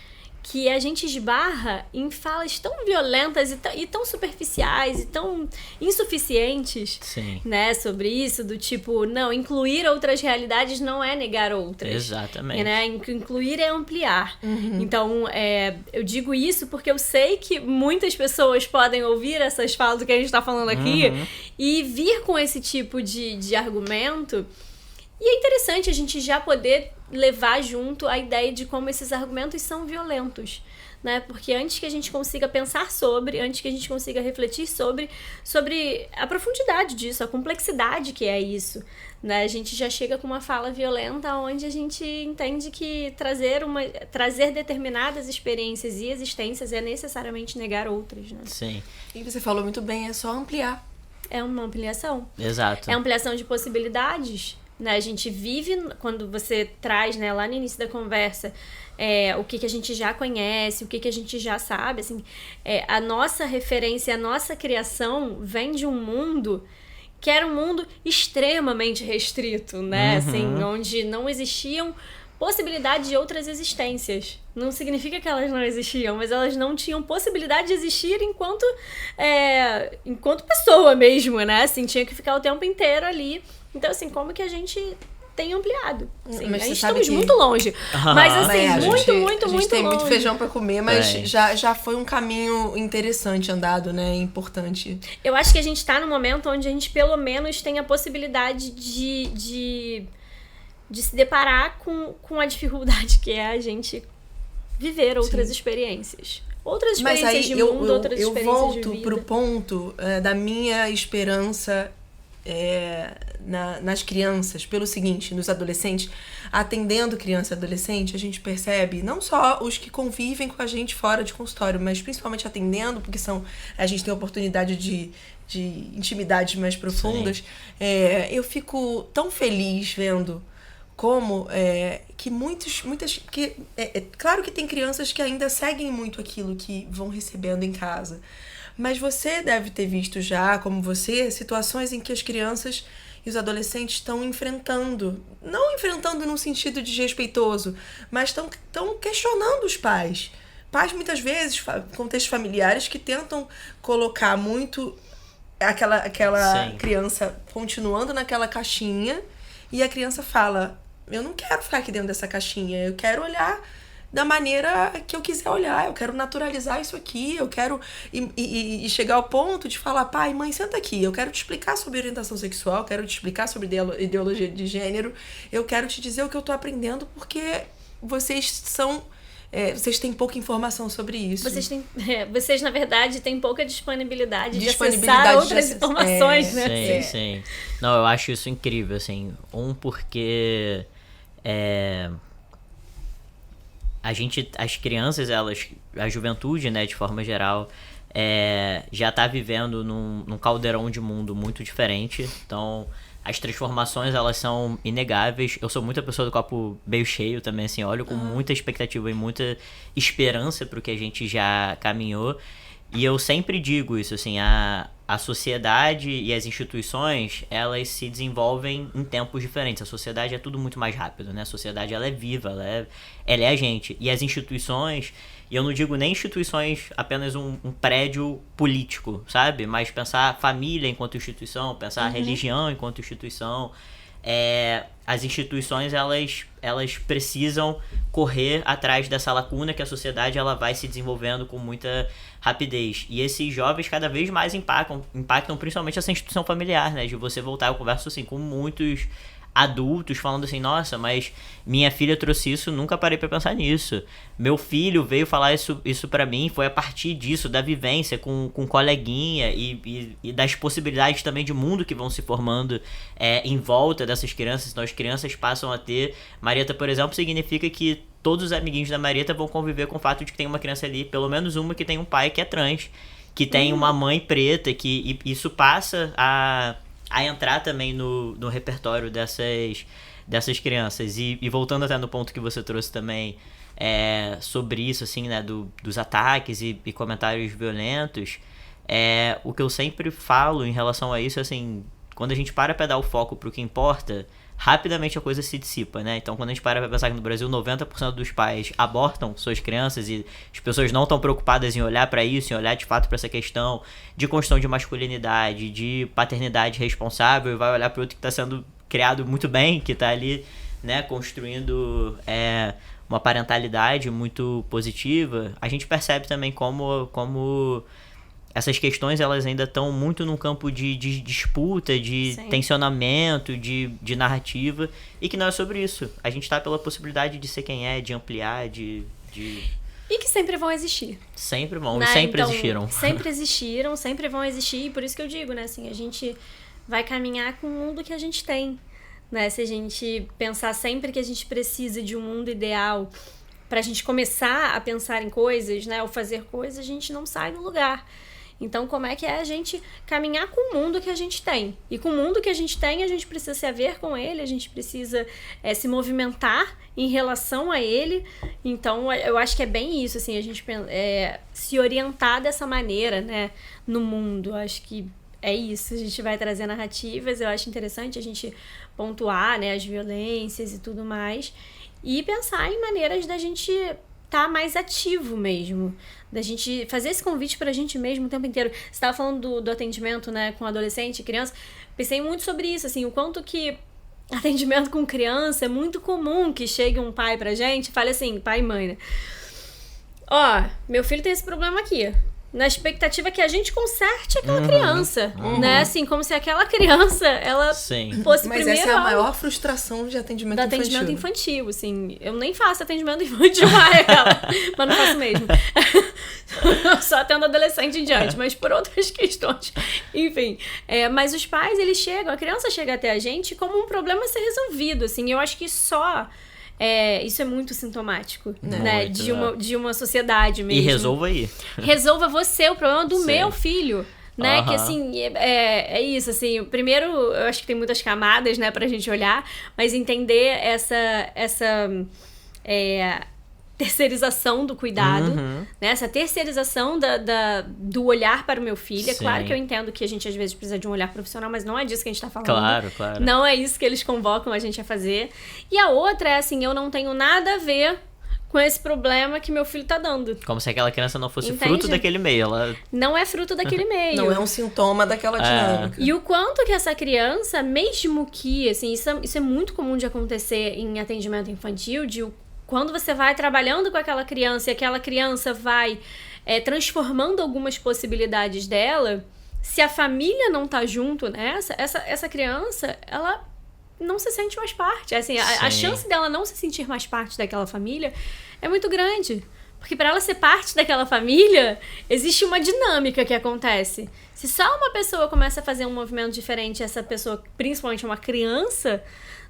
que a gente esbarra em falas tão violentas e tão superficiais e tão insuficientes, né, sobre isso, do tipo, não, incluir outras realidades não é negar outras. Exatamente. Né? Incluir é ampliar. Então, eu digo isso porque eu sei que muitas pessoas podem ouvir essas falas do que a gente está falando aqui e vir com esse tipo de argumento. E é interessante a gente já poder levar junto a ideia de como esses argumentos são violentos, né? Porque antes que a gente consiga pensar antes que a gente consiga refletir sobre a profundidade disso, a complexidade que é isso, né? A gente já chega com uma fala violenta onde a gente entende que trazer determinadas experiências e existências é necessariamente negar outras, né? Sim. E você falou muito bem, é só ampliar. É uma ampliação. Exato. É ampliação de possibilidades, né? A gente vive, quando você traz, né, lá no início da conversa, o que a gente já conhece, o que a gente já sabe, assim, a nossa referência, a nossa criação vem de um mundo que era um mundo extremamente restrito, né? Assim, onde não existiam possibilidade de outras existências. Não significa que elas não existiam, mas elas não tinham possibilidade de existir enquanto pessoa mesmo, né? Assim, tinha que ficar o tempo inteiro ali. Então, assim, como que a gente tem ampliado? Assim, mas a gente sabe estamos que... muito longe. Mas, assim, a gente tem longe. muito feijão pra comer, mas já foi um caminho interessante andado, né? Importante. Eu acho que a gente tá num momento onde a gente, pelo menos, tem a possibilidade de se deparar com a dificuldade que é a gente viver outras experiências. Outras experiências de mundo, outras experiências de vida. Eu volto pro ponto da minha esperança nas crianças, pelo seguinte, nos adolescentes, atendendo criança e adolescente, a gente percebe, não só os que convivem com a gente fora de consultório, mas principalmente atendendo, porque a gente tem a oportunidade de intimidades mais profundas. Eu fico tão feliz vendo como que claro que tem crianças que ainda seguem muito aquilo que vão recebendo em casa, mas você deve ter visto já, como você, situações em que as crianças e os adolescentes estão não enfrentando num sentido desrespeitoso, mas estão questionando os pais. Pais, muitas vezes, contextos familiares que tentam colocar muito aquela criança continuando naquela caixinha, e a criança fala, eu não quero ficar aqui dentro dessa caixinha, eu quero olhar da maneira que eu quiser olhar, eu quero naturalizar isso aqui, eu quero e chegar ao ponto de falar, pai, mãe, senta aqui, eu quero te explicar sobre orientação sexual, eu quero te explicar sobre ideologia de gênero, eu quero te dizer o que eu tô aprendendo, porque vocês são vocês têm pouca informação sobre isso. Vocês, na verdade, têm pouca disponibilidade de acessar outras informações, né? Sim. Não, eu acho isso incrível, assim. Porque as crianças, a juventude, né, de forma geral, já tá vivendo num caldeirão de mundo muito diferente. Então, as transformações, elas são inegáveis. Eu sou muita pessoa do copo meio cheio também, assim, olho com muita expectativa e muita esperança pro que a gente já caminhou. E eu sempre digo isso, assim, a sociedade e as instituições, elas se desenvolvem em tempos diferentes. A sociedade é tudo muito mais rápido, né? A sociedade, ela é viva, ela é a gente. E as instituições, e eu não digo nem instituições apenas um prédio político, sabe? Mas pensar a família enquanto instituição, pensar a religião enquanto instituição. As instituições, elas precisam correr atrás dessa lacuna que a sociedade, ela vai se desenvolvendo com muita rapidez. E esses jovens cada vez mais impactam principalmente essa instituição familiar, né? De você voltar, eu converso assim com muitos adultos falando assim, nossa, mas minha filha trouxe isso, nunca parei pra pensar nisso. Meu filho veio falar isso pra mim, foi a partir disso, da vivência com coleguinha e das possibilidades também de mundo que vão se formando em volta dessas crianças. Então as crianças passam a ter... Marieta, por exemplo, significa que todos os amiguinhos da Marieta vão conviver com o fato de que tem uma criança ali, pelo menos uma que tem um pai que é trans, que tem uma mãe preta, e isso passa a entrar também no repertório dessas crianças. E voltando até no ponto que você trouxe também sobre isso, assim, né, dos ataques e comentários violentos, o que eu sempre falo em relação a isso, assim, quando a gente para pra dar o foco pro que importa, rapidamente a coisa se dissipa, né? Então, quando a gente para pra pensar que no Brasil 90% dos pais abortam suas crianças e as pessoas não estão preocupadas em olhar pra isso, em olhar de fato pra essa questão de construção de masculinidade, de paternidade responsável, e vai olhar pro outro que tá sendo criado muito bem, que tá ali, né, construindo uma parentalidade muito positiva, a gente percebe também como essas questões, elas ainda estão muito num campo de disputa, de tensionamento, de narrativa, e que não é sobre isso. A gente tá pela possibilidade de ser quem é, de ampliar, de... E que sempre vão existir. Sempre vão, né? Sempre existiram. Sempre existiram, sempre vão existir, e por isso que eu digo, né, assim, a gente vai caminhar com o mundo que a gente tem, né? Se a gente pensar sempre que a gente precisa de um mundo ideal pra gente começar a pensar em coisas, né, ou fazer coisas, a gente não sai do lugar. Então, como é que a gente caminhar com o mundo que a gente tem? E com o mundo que a gente tem, a gente precisa se haver com ele, a gente precisa se movimentar em relação a ele. Então, eu acho que é bem isso, assim, a gente se orientar dessa maneira, né, no mundo. Eu acho que é isso, a gente vai trazer narrativas, eu acho interessante a gente pontuar, né, as violências e tudo mais, e pensar em maneiras da gente estar mais ativo mesmo, da gente fazer esse convite pra gente mesmo o tempo inteiro. Você estava falando do atendimento, né, com adolescente e criança, pensei muito sobre isso, assim, o quanto que atendimento com criança é muito comum que chegue um pai pra gente e fale assim, pai e mãe, né? Ó, meu filho tem esse problema aqui. Na expectativa que a gente conserte aquela criança, né? Assim, como se aquela criança, ela fosse Mas primeiro... essa é a maior frustração de atendimento infantil. Atendimento infantil, assim. Eu nem faço atendimento infantil, mas não faço mesmo. Só atendo adolescente em diante, mas por outras questões. Enfim, mas os pais, eles chegam, a criança chega até a gente como um problema a ser resolvido, assim. Eu acho que isso é muito sintomático, né? De uma sociedade mesmo. E resolva aí. Resolva você o problema do meu filho, né? Que assim, é isso, assim, primeiro, eu acho que tem muitas camadas, né, pra gente olhar, mas entender essa terceirização do cuidado, né? Essa terceirização do olhar para o meu filho. É claro que eu entendo que a gente às vezes precisa de um olhar profissional, mas não é disso que a gente tá falando. Claro. Não é isso que eles convocam a gente a fazer. E a outra é assim, eu não tenho nada a ver com esse problema que meu filho tá dando. Como se aquela criança não fosse fruto daquele meio. Ela... Não é fruto daquele meio. Não é um sintoma daquela dinâmica. E o quanto que essa criança, mesmo que, assim, isso é muito comum de acontecer em atendimento infantil, quando você vai trabalhando com aquela criança e aquela criança vai transformando algumas possibilidades dela, se a família não tá junto nessa, essa criança, ela não se sente mais parte. Assim, a chance dela não se sentir mais parte daquela família é muito grande. Porque para ela ser parte daquela família, existe uma dinâmica que acontece. Se só uma pessoa começa a fazer um movimento diferente, essa pessoa, principalmente uma criança,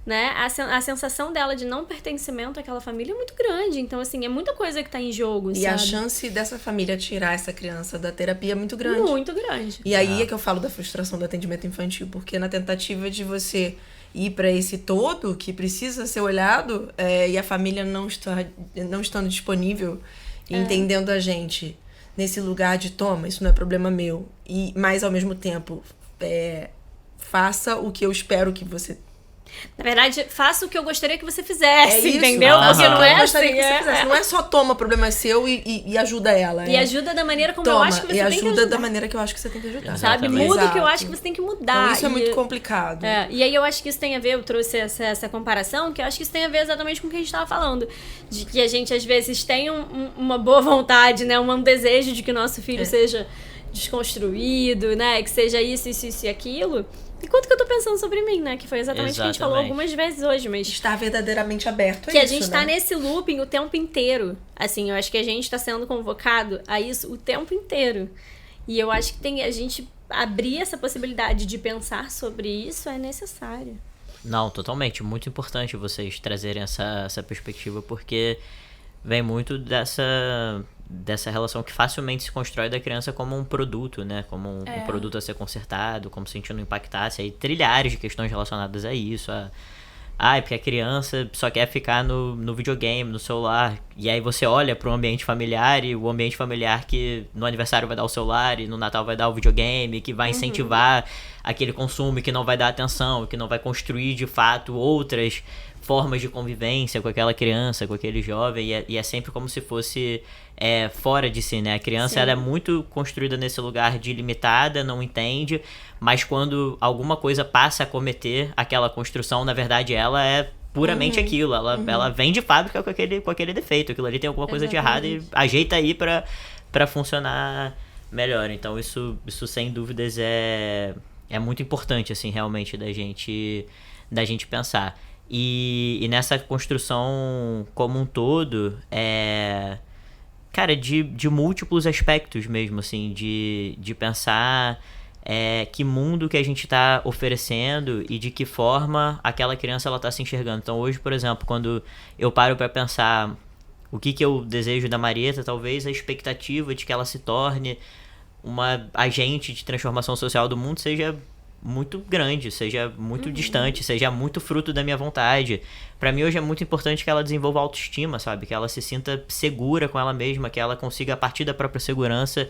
né, a sensação dela de não pertencimento àquela família é muito grande. Então, assim, é muita coisa que tá em jogo, e sabe? a chance dessa família tirar essa criança da terapia é muito grande. Muito grande. E aí é que eu falo da frustração do atendimento infantil, porque na tentativa de você ir para esse todo que precisa ser olhado, e a família não estando disponível e entendendo a gente nesse lugar de toma, isso não é problema meu, mas ao mesmo tempo faça o que eu espero que você... Na verdade, faça o que eu gostaria que você fizesse, isso, entendeu? Porque não é assim. Não é só toma, o problema é seu e ajuda ela. E ajuda da maneira como eu acho que você tem que ajudar. E ajuda da maneira que eu acho que você tem que ajudar. Sabe? Muda o que eu acho que você tem que mudar. Então isso é muito complicado. E aí eu acho que isso tem a ver, eu trouxe essa comparação, que eu acho que isso tem a ver exatamente com o que a gente estava falando. De que a gente, às vezes, tem uma boa vontade, né? Um desejo de que o nosso filho seja desconstruído, né? Que seja isso e aquilo. E quanto que eu tô pensando sobre mim, né? Que foi exatamente o que a gente falou algumas vezes hoje, mas... Estar verdadeiramente aberto a que isso, a gente tá nesse looping o tempo inteiro. Assim, eu acho que a gente tá sendo convocado a isso o tempo inteiro. E eu acho que a gente abrir essa possibilidade de pensar sobre isso é necessário. Não, totalmente. Muito importante vocês trazerem essa perspectiva, porque vem muito dessa relação que facilmente se constrói da criança como um produto, né? Como um produto a ser consertado, como se a gente não impactasse. Aí trilhares de questões relacionadas a isso. Porque a criança só quer ficar no videogame, no celular. E aí você olha para o ambiente familiar, e o ambiente familiar que no aniversário vai dar o celular e no Natal vai dar o videogame, que vai incentivar aquele consumo, que não vai dar atenção, que não vai construir de fato outras formas de convivência com aquela criança, com aquele jovem, e é sempre como se fosse fora de si, né? A criança ela é muito construída nesse lugar de limitada, não entende, mas quando alguma coisa passa a cometer aquela construção, na verdade ela é puramente aquilo, ela vem de fábrica com aquele defeito, aquilo ali tem alguma coisa de errado e ajeita aí pra funcionar melhor. Então isso sem dúvidas é muito importante, assim, realmente da gente pensar. E nessa construção como um todo, cara, de múltiplos aspectos mesmo, assim, de pensar que mundo que a gente está oferecendo e de que forma aquela criança ela está se enxergando. Então hoje, por exemplo, quando eu paro para pensar o que eu desejo da Marieta, talvez a expectativa de que ela se torne uma agente de transformação social do mundo seja muito grande, seja muito distante, seja muito fruto da minha vontade. Pra mim hoje é muito importante que ela desenvolva autoestima, sabe? Que ela se sinta segura com ela mesma, que ela consiga, a partir da própria segurança,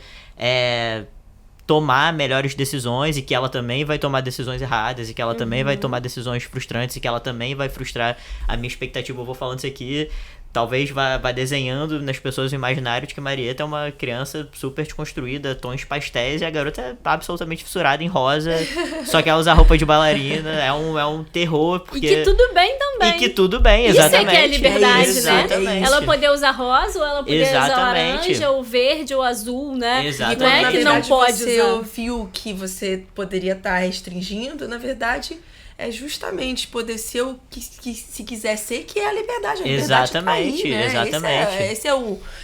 tomar melhores decisões, e que ela também vai tomar decisões erradas, e que ela também vai tomar decisões frustrantes, e que ela também vai frustrar a minha expectativa. Eu vou falando isso aqui, talvez vá desenhando nas pessoas o imaginário de que Marieta é uma criança super desconstruída, tons pastéis, e a garota é absolutamente fissurada em rosa, só que ela usa roupa de bailarina, é um terror. Porque... E que tudo bem também. E que tudo bem, exatamente. Isso é que é liberdade, exatamente. Né? Ela poder usar rosa, ou ela poder usar laranja, ou verde, ou azul, né? Exatamente. Não é que não pode você usar. ouviu que você poderia estar restringindo, na verdade... é justamente poder ser o que se quiser ser, que é a liberdade. A liberdade tá aí, né? Exatamente. Esse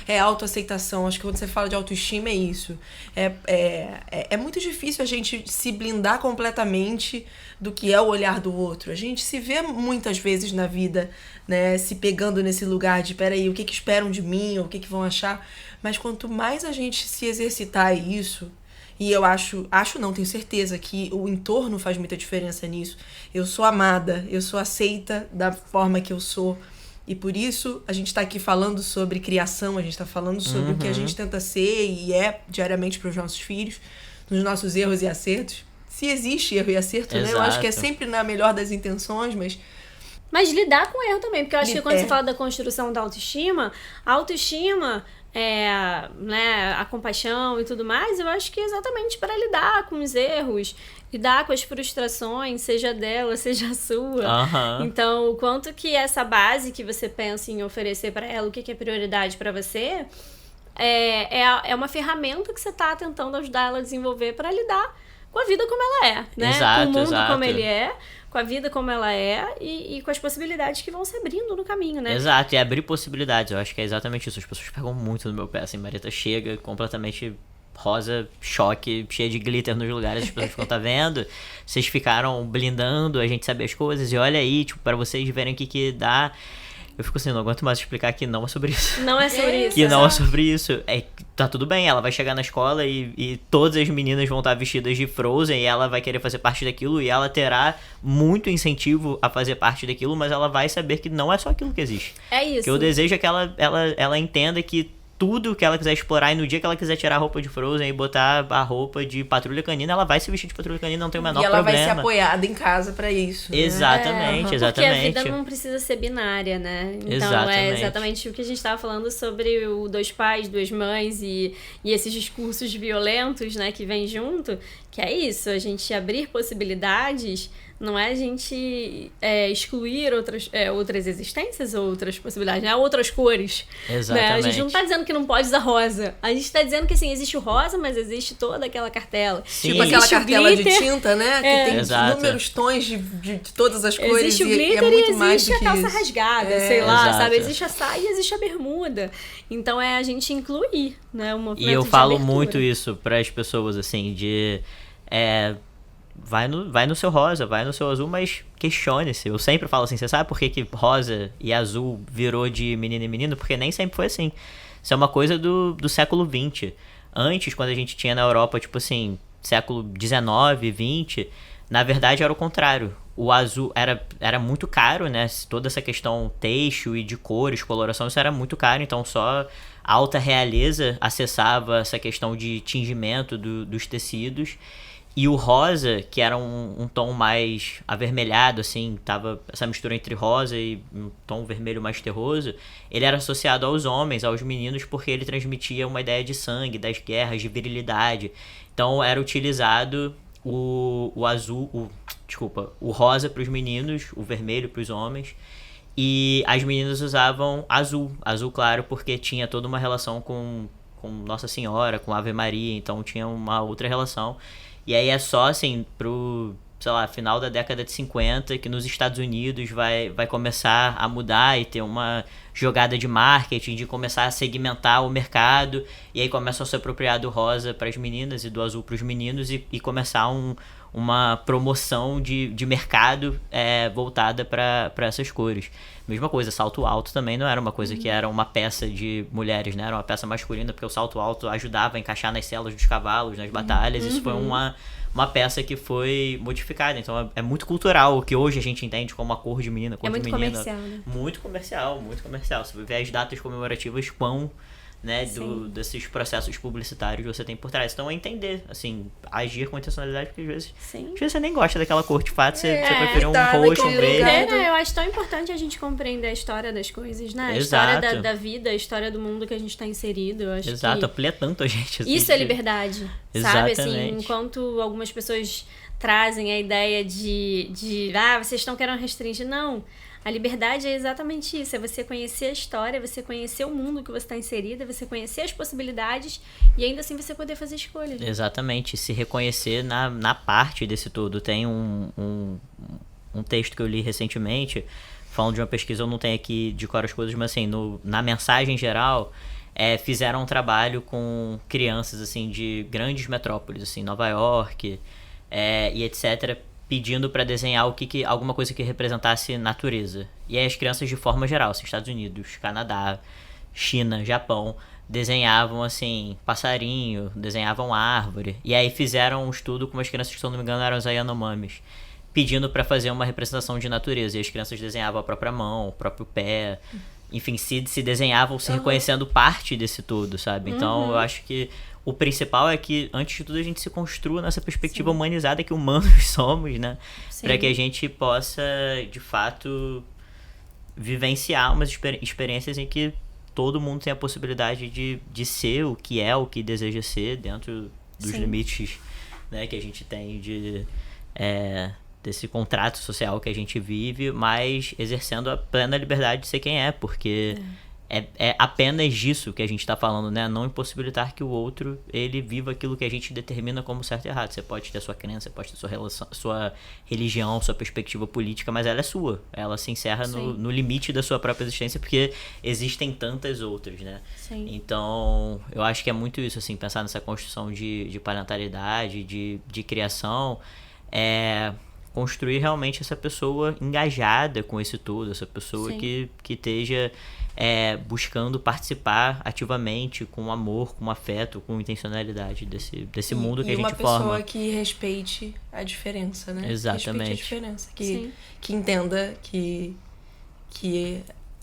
é a autoaceitação. Acho que quando você fala de autoestima é isso. É muito difícil a gente se blindar completamente do que é o olhar do outro. A gente se vê muitas vezes na vida, né, se pegando nesse lugar de, peraí, o que esperam de mim, ou o que vão achar. Mas quanto mais a gente se exercitar isso... E eu tenho certeza que o entorno faz muita diferença nisso. Eu sou amada, eu sou aceita da forma que eu sou. E por isso a gente está aqui falando sobre criação, a gente está falando sobre o que a gente tenta ser e é diariamente para os nossos filhos, nos nossos erros e acertos. Se existe erro e acerto, né? Eu acho que é sempre na melhor das intenções, Mas lidar com erro também, porque eu acho que quando você fala da construção da autoestima, a autoestima... né, a compaixão e tudo mais, eu acho que é exatamente para lidar com os erros, lidar com as frustrações, seja dela, seja a sua. Então, o quanto que essa base que você pensa em oferecer para ela, o que é prioridade para você, é uma ferramenta que você está tentando ajudar ela a desenvolver para lidar com a vida como ela é, né? Exato, com o mundo como ele é, com a vida como ela é e com as possibilidades que vão se abrindo no caminho, né? Exato, e abrir possibilidades, eu acho que é exatamente isso. As pessoas pegam muito no meu pé, assim, Marieta chega completamente rosa, choque, cheia de glitter nos lugares, as pessoas ficam, tá vendo? Vocês ficaram blindando a gente saber as coisas, e olha aí, tipo, pra vocês verem o que dá. Eu fico assim, não aguento mais explicar que não é sobre isso. Não é sobre isso. Que não é sobre isso. Tá tudo bem, ela vai chegar na escola e todas as meninas vão estar vestidas de Frozen e ela vai querer fazer parte daquilo e ela terá muito incentivo a fazer parte daquilo, mas ela vai saber que não é só aquilo que existe. É isso. Que eu desejo é que ela entenda que tudo que ela quiser explorar, e no dia que ela quiser tirar a roupa de Frozen e botar a roupa de Patrulha Canina, ela vai se vestir de Patrulha Canina, não tem o menor problema. E ela vai ser apoiada em casa pra isso. Né? Exatamente, exatamente. Porque a vida não precisa ser binária, né? Então é exatamente o que a gente estava falando sobre o 2 pais, 2 mães e esses discursos violentos, né, que vem junto, que é isso, a gente abrir possibilidades. Não é a gente excluir outras existências, outras possibilidades, né? Outras cores. Exatamente. Né? A gente não tá dizendo que não pode usar rosa. A gente tá dizendo que, assim, existe o rosa, mas existe toda aquela cartela. Sim. Tipo aquela cartela de tinta, né? Que tem inúmeros tons de todas as cores. Existe o glitter é muito e mais existe a calça isso. rasgada, sei lá, Exato. sabe? Existe a saia e existe a bermuda. Então é a gente incluir, né? O movimento E eu de falo abertura. muito isso pras pessoas, assim, de... Vai no seu rosa, vai no seu azul, mas questione-se. Eu sempre falo assim, você sabe por que rosa e azul virou de menino e menino? Porque nem sempre foi assim. Isso é uma coisa do século XX. Antes, quando a gente tinha na Europa, tipo assim, século XIX, XX, na verdade era o contrário. O azul era muito caro, né? Toda essa questão têxtil e de cores, coloração, isso era muito caro. Então só a alta realeza acessava essa questão de tingimento dos tecidos. E o rosa, que era um tom mais avermelhado, assim, tava essa mistura entre rosa e um tom vermelho mais terroso, ele era associado aos homens, aos meninos, porque ele transmitia uma ideia de sangue, das guerras, de virilidade. Então era utilizado o rosa para os meninos, o vermelho para os homens, e as meninas usavam azul claro, porque tinha toda uma relação com Nossa Senhora, com Ave Maria, então tinha uma outra relação. E aí é só, assim, pro, sei lá, final da década de 50 que nos Estados Unidos vai começar a mudar e ter uma jogada de marketing, de começar a segmentar o mercado, e aí começam a se apropriar do rosa para as meninas e do azul para os meninos e começar uma promoção de mercado voltada para essas cores. Mesma coisa, salto alto também não era uma coisa que era uma peça de mulheres, né? Era uma peça masculina, porque o salto alto ajudava a encaixar nas celas dos cavalos, nas batalhas. Isso foi uma peça que foi modificada. Então é muito cultural, o que hoje a gente entende como a cor de menina, cor de menina. Muito comercial, né? Muito comercial. Se você ver as datas comemorativas, quão, né, desses processos publicitários você tem por trás. Então é entender, assim, agir com intencionalidade, porque às vezes você nem gosta daquela cor de fato, você prefere um roxo, um verde. Eu acho tão importante a gente compreender a história das coisas, né? A Exato. história da vida, a história do mundo que a gente tá inserido. Eu acho Exato, amplia tanto a gente. Assim, isso é liberdade, Exatamente. sabe? Assim, enquanto algumas pessoas trazem a ideia de vocês estão querendo restringir. Não. A liberdade é exatamente isso, é você conhecer a história, você conhecer o mundo que você está inserido, é você conhecer as possibilidades e ainda assim você poder fazer escolhas. Exatamente, se reconhecer na parte desse todo. Tem um texto que eu li recentemente, falando de uma pesquisa, eu não tenho aqui de cor as coisas, mas assim, na mensagem geral, fizeram um trabalho com crianças assim, de grandes metrópoles, assim, Nova York e etc., pedindo para desenhar alguma coisa que representasse natureza. E aí as crianças de forma geral, assim, Estados Unidos, Canadá, China, Japão, desenhavam assim, passarinho, desenhavam árvore. E aí fizeram um estudo com umas crianças que, se eu não me engano, eram os Yanomamis, pedindo para fazer uma representação de natureza. E as crianças desenhavam a própria mão, o próprio pé, enfim, se desenhavam se reconhecendo parte desse todo, sabe? Então eu acho que o principal é que, antes de tudo, a gente se construa nessa perspectiva humanizada que humanos somos, né? Para que a gente possa, de fato, vivenciar umas experiências em que todo mundo tem a possibilidade de ser o que deseja ser, dentro dos limites, né, que a gente tem desse contrato social que a gente vive, mas exercendo a plena liberdade de ser quem é, porque é apenas disso que a gente tá falando, né? Não impossibilitar que o outro, ele viva aquilo que a gente determina como certo e errado. Você pode ter a sua crença, você pode ter sua religião, sua perspectiva política, mas ela é sua. Ela se encerra no limite da sua própria existência, porque existem tantas outras, né? Sim. Então, eu acho que é muito isso, assim, pensar nessa construção de parentalidade, de criação, construir realmente essa pessoa engajada com esse todo, essa pessoa que esteja buscando participar ativamente, com amor, com afeto, com intencionalidade desse mundo que a gente forma. E uma pessoa que respeite a diferença, né? Exatamente. Respeite a diferença, que entenda que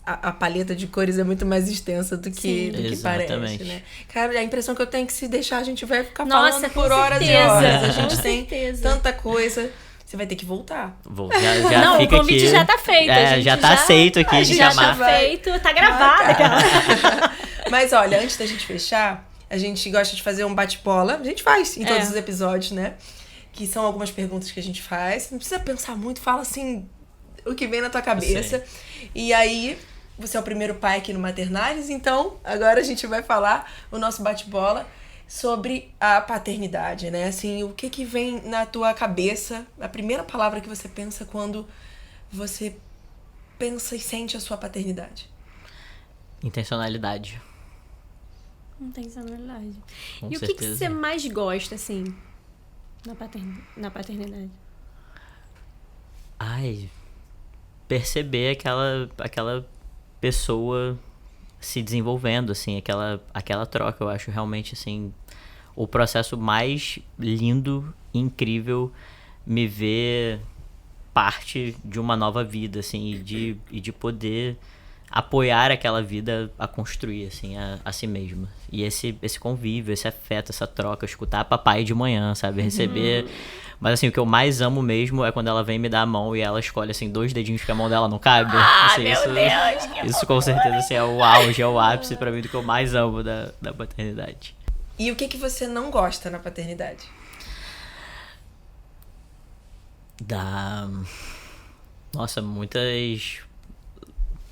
a paleta de cores é muito mais extensa do que parece, né? Cara, a impressão que eu tenho é que se deixar a gente vai ficar falando por horas e horas. A gente tem tanta coisa. Você vai ter que voltar. Já não, fica o convite aqui, já tá feito. Já tá aceito aqui de chamar. Já tá feito, tá gravado. Mas olha, antes da gente fechar, a gente gosta de fazer um bate-bola. A gente faz em todos os episódios, né? Que são algumas perguntas que a gente faz. Não precisa pensar muito, fala assim o que vem na tua cabeça. E aí, você é o primeiro pai aqui no Maternales, então agora a gente vai falar o nosso bate-bola sobre a paternidade, né? Assim, o que vem na tua cabeça, a primeira palavra que você pensa quando você pensa e sente a sua paternidade? Intencionalidade. Intencionalidade. Com e certeza. O que você mais gosta, assim, na paternidade? Perceber aquela pessoa se desenvolvendo, assim, aquela troca. Eu acho realmente, assim, o processo mais lindo, incrível, me ver parte de uma nova vida, assim, e de poder apoiar aquela vida a construir, assim, a si mesma. E esse convívio, esse afeto, essa troca, escutar papai de manhã, sabe? Receber... Mas, assim, o que eu mais amo mesmo é quando ela vem me dar a mão e ela escolhe, assim, 2 dedinhos que a mão dela não cabe. Assim, meu Deus! Isso com certeza, assim, é o auge, é o ápice pra mim do que eu mais amo da paternidade. E o que você não gosta na paternidade? Nossa, muitas...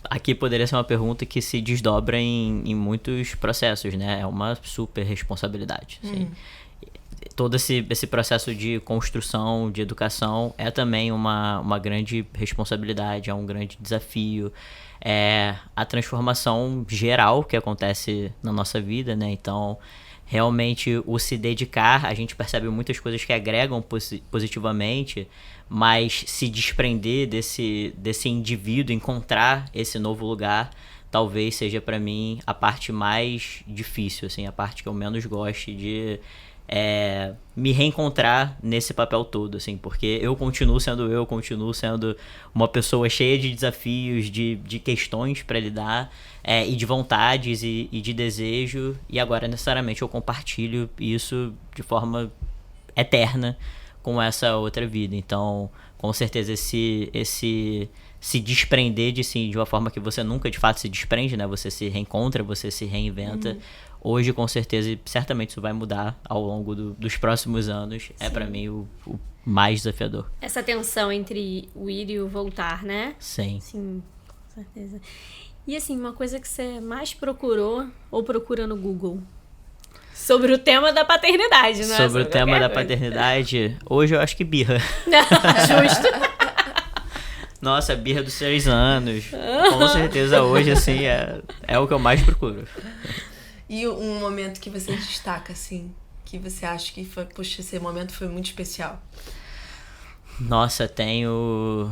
Aqui poderia ser uma pergunta que se desdobra em muitos processos, né? É uma super responsabilidade, assim. Todo esse processo de construção, de educação, é também uma grande responsabilidade, é um grande desafio. É a transformação geral que acontece na nossa vida, né? Então, realmente, o se dedicar, a gente percebe muitas coisas que agregam positivamente, mas se desprender desse indivíduo, encontrar esse novo lugar, talvez seja para mim a parte mais difícil, assim, a parte que eu menos gosto de me reencontrar nesse papel todo, assim, porque eu continuo sendo uma pessoa cheia de desafios, de questões para lidar, e de vontades e de desejo, e agora necessariamente eu compartilho isso de forma eterna com essa outra vida. Então, com certeza esse se desprender de uma forma que você nunca de fato se desprende, né? Você se reencontra, você se reinventa. Hoje, com certeza, e certamente isso vai mudar ao longo dos próximos anos. É pra mim o mais desafiador. Essa tensão entre o ir e o voltar, né? Sim. Sim, com certeza. E assim, uma coisa que você mais procurou ou procura no Google? Sobre o tema da paternidade, né? Sobre o tema da paternidade, hoje eu acho que birra. Justo. Nossa, birra dos 6 anos. Com certeza hoje, assim, é o que eu mais procuro. E um momento que você destaca, assim, que você acha que foi, puxa, esse momento foi muito especial? Nossa, tenho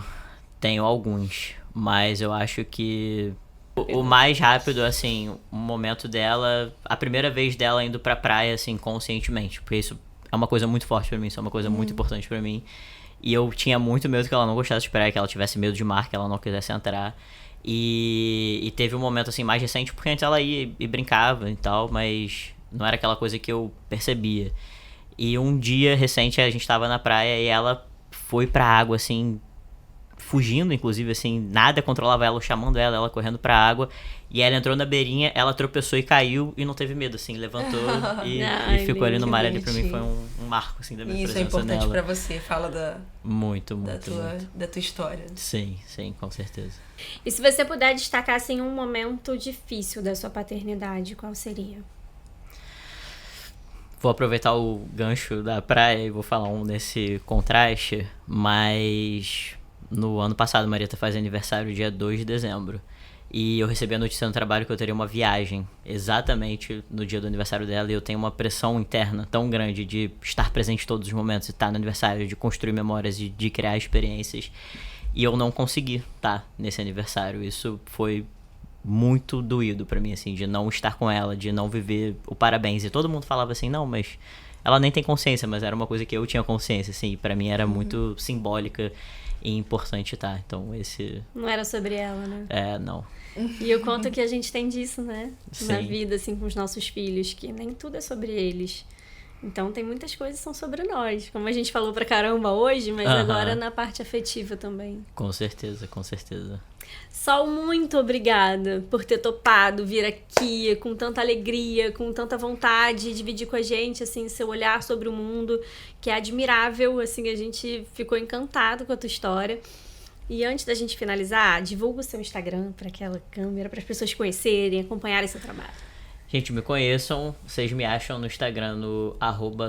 alguns, mas eu acho que o mais rápido, assim, o momento dela, a primeira vez dela indo pra praia, assim, conscientemente, porque isso é uma coisa muito forte pra mim, isso é uma coisa muito importante pra mim, e eu tinha muito medo que ela não gostasse de praia, que ela tivesse medo de mar, que ela não quisesse entrar. E teve um momento, assim, mais recente, porque antes ela ia e brincava e tal, mas não era aquela coisa que eu percebia. E um dia recente a gente tava na praia e ela foi pra água, assim, fugindo, inclusive, assim, nada controlava ela, chamando ela correndo pra água. E ela entrou na beirinha, ela tropeçou e caiu e não teve medo, assim, levantou e ficou ali no mar. Ali pra mim foi um marco, assim, da minha E isso presença é importante nela. pra você, fala Muito. da tua história. Sim, com certeza. E se você puder destacar, assim, um momento difícil da sua paternidade, qual seria? Vou aproveitar o gancho da praia e vou falar um nesse contraste, mas no ano passado, Marieta faz aniversário dia 2 de dezembro. E eu recebi a notícia no trabalho que eu teria uma viagem exatamente no dia do aniversário dela, e eu tenho uma pressão interna tão grande de estar presente em todos os momentos, de estar no aniversário, de construir memórias, de criar experiências. E eu não consegui estar nesse aniversário. Isso foi muito doído pra mim, assim, de não estar com ela, de não viver o parabéns. E todo mundo falava assim, não, mas ela nem tem consciência, mas era uma coisa que eu tinha consciência, assim, e pra mim era muito simbólica e importante estar. Então esse... Não era sobre ela, né? não. E o quanto que a gente tem disso, né? Na Sim. vida, assim, com os nossos filhos, que nem tudo é sobre eles. Então tem muitas coisas que são sobre nós, como a gente falou pra caramba hoje, mas agora na parte afetiva também. Com certeza, com certeza. Sol, muito obrigada por ter topado vir aqui com tanta alegria, com tanta vontade de dividir com a gente, assim, seu olhar sobre o mundo, que é admirável, assim, a gente ficou encantado com a tua história. E antes da gente finalizar, divulga o seu Instagram para aquela câmera, para as pessoas conhecerem, acompanharem seu trabalho. Gente, me conheçam, vocês me acham no Instagram no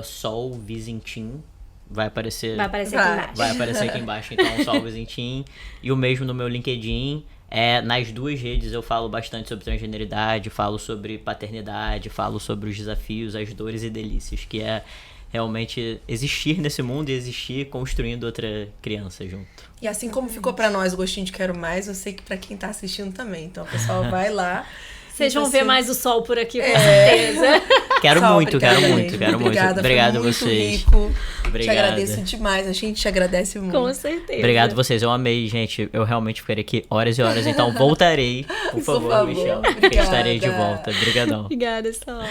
@solvizintim. Vai aparecer Vai aparecer aqui embaixo. Vai aparecer aqui embaixo, então, Sol Vizintim. E o mesmo no meu LinkedIn. Nas duas redes eu falo bastante sobre transgeneridade, falo sobre paternidade, falo sobre os desafios, as dores e delícias, que é realmente existir nesse mundo e existir construindo outra criança junto. E assim como ficou pra nós o gostinho de quero mais, eu sei que pra quem tá assistindo também. Então, o pessoal vai lá. Vocês vão ver mais o Sol por aqui, com certeza. Quero Sol, muito, obrigada quero muito, mesmo. quero muito. Obrigada, Obrigado foi a muito vocês. rico. Obrigado. Te agradeço demais, a gente te agradece muito. Com certeza. Obrigado a vocês, eu amei, gente. Eu realmente ficarei aqui horas e horas, então voltarei. Por favor, favor. me chama, que Obrigada. estarei de volta. Obrigadão. Obrigada, Sol.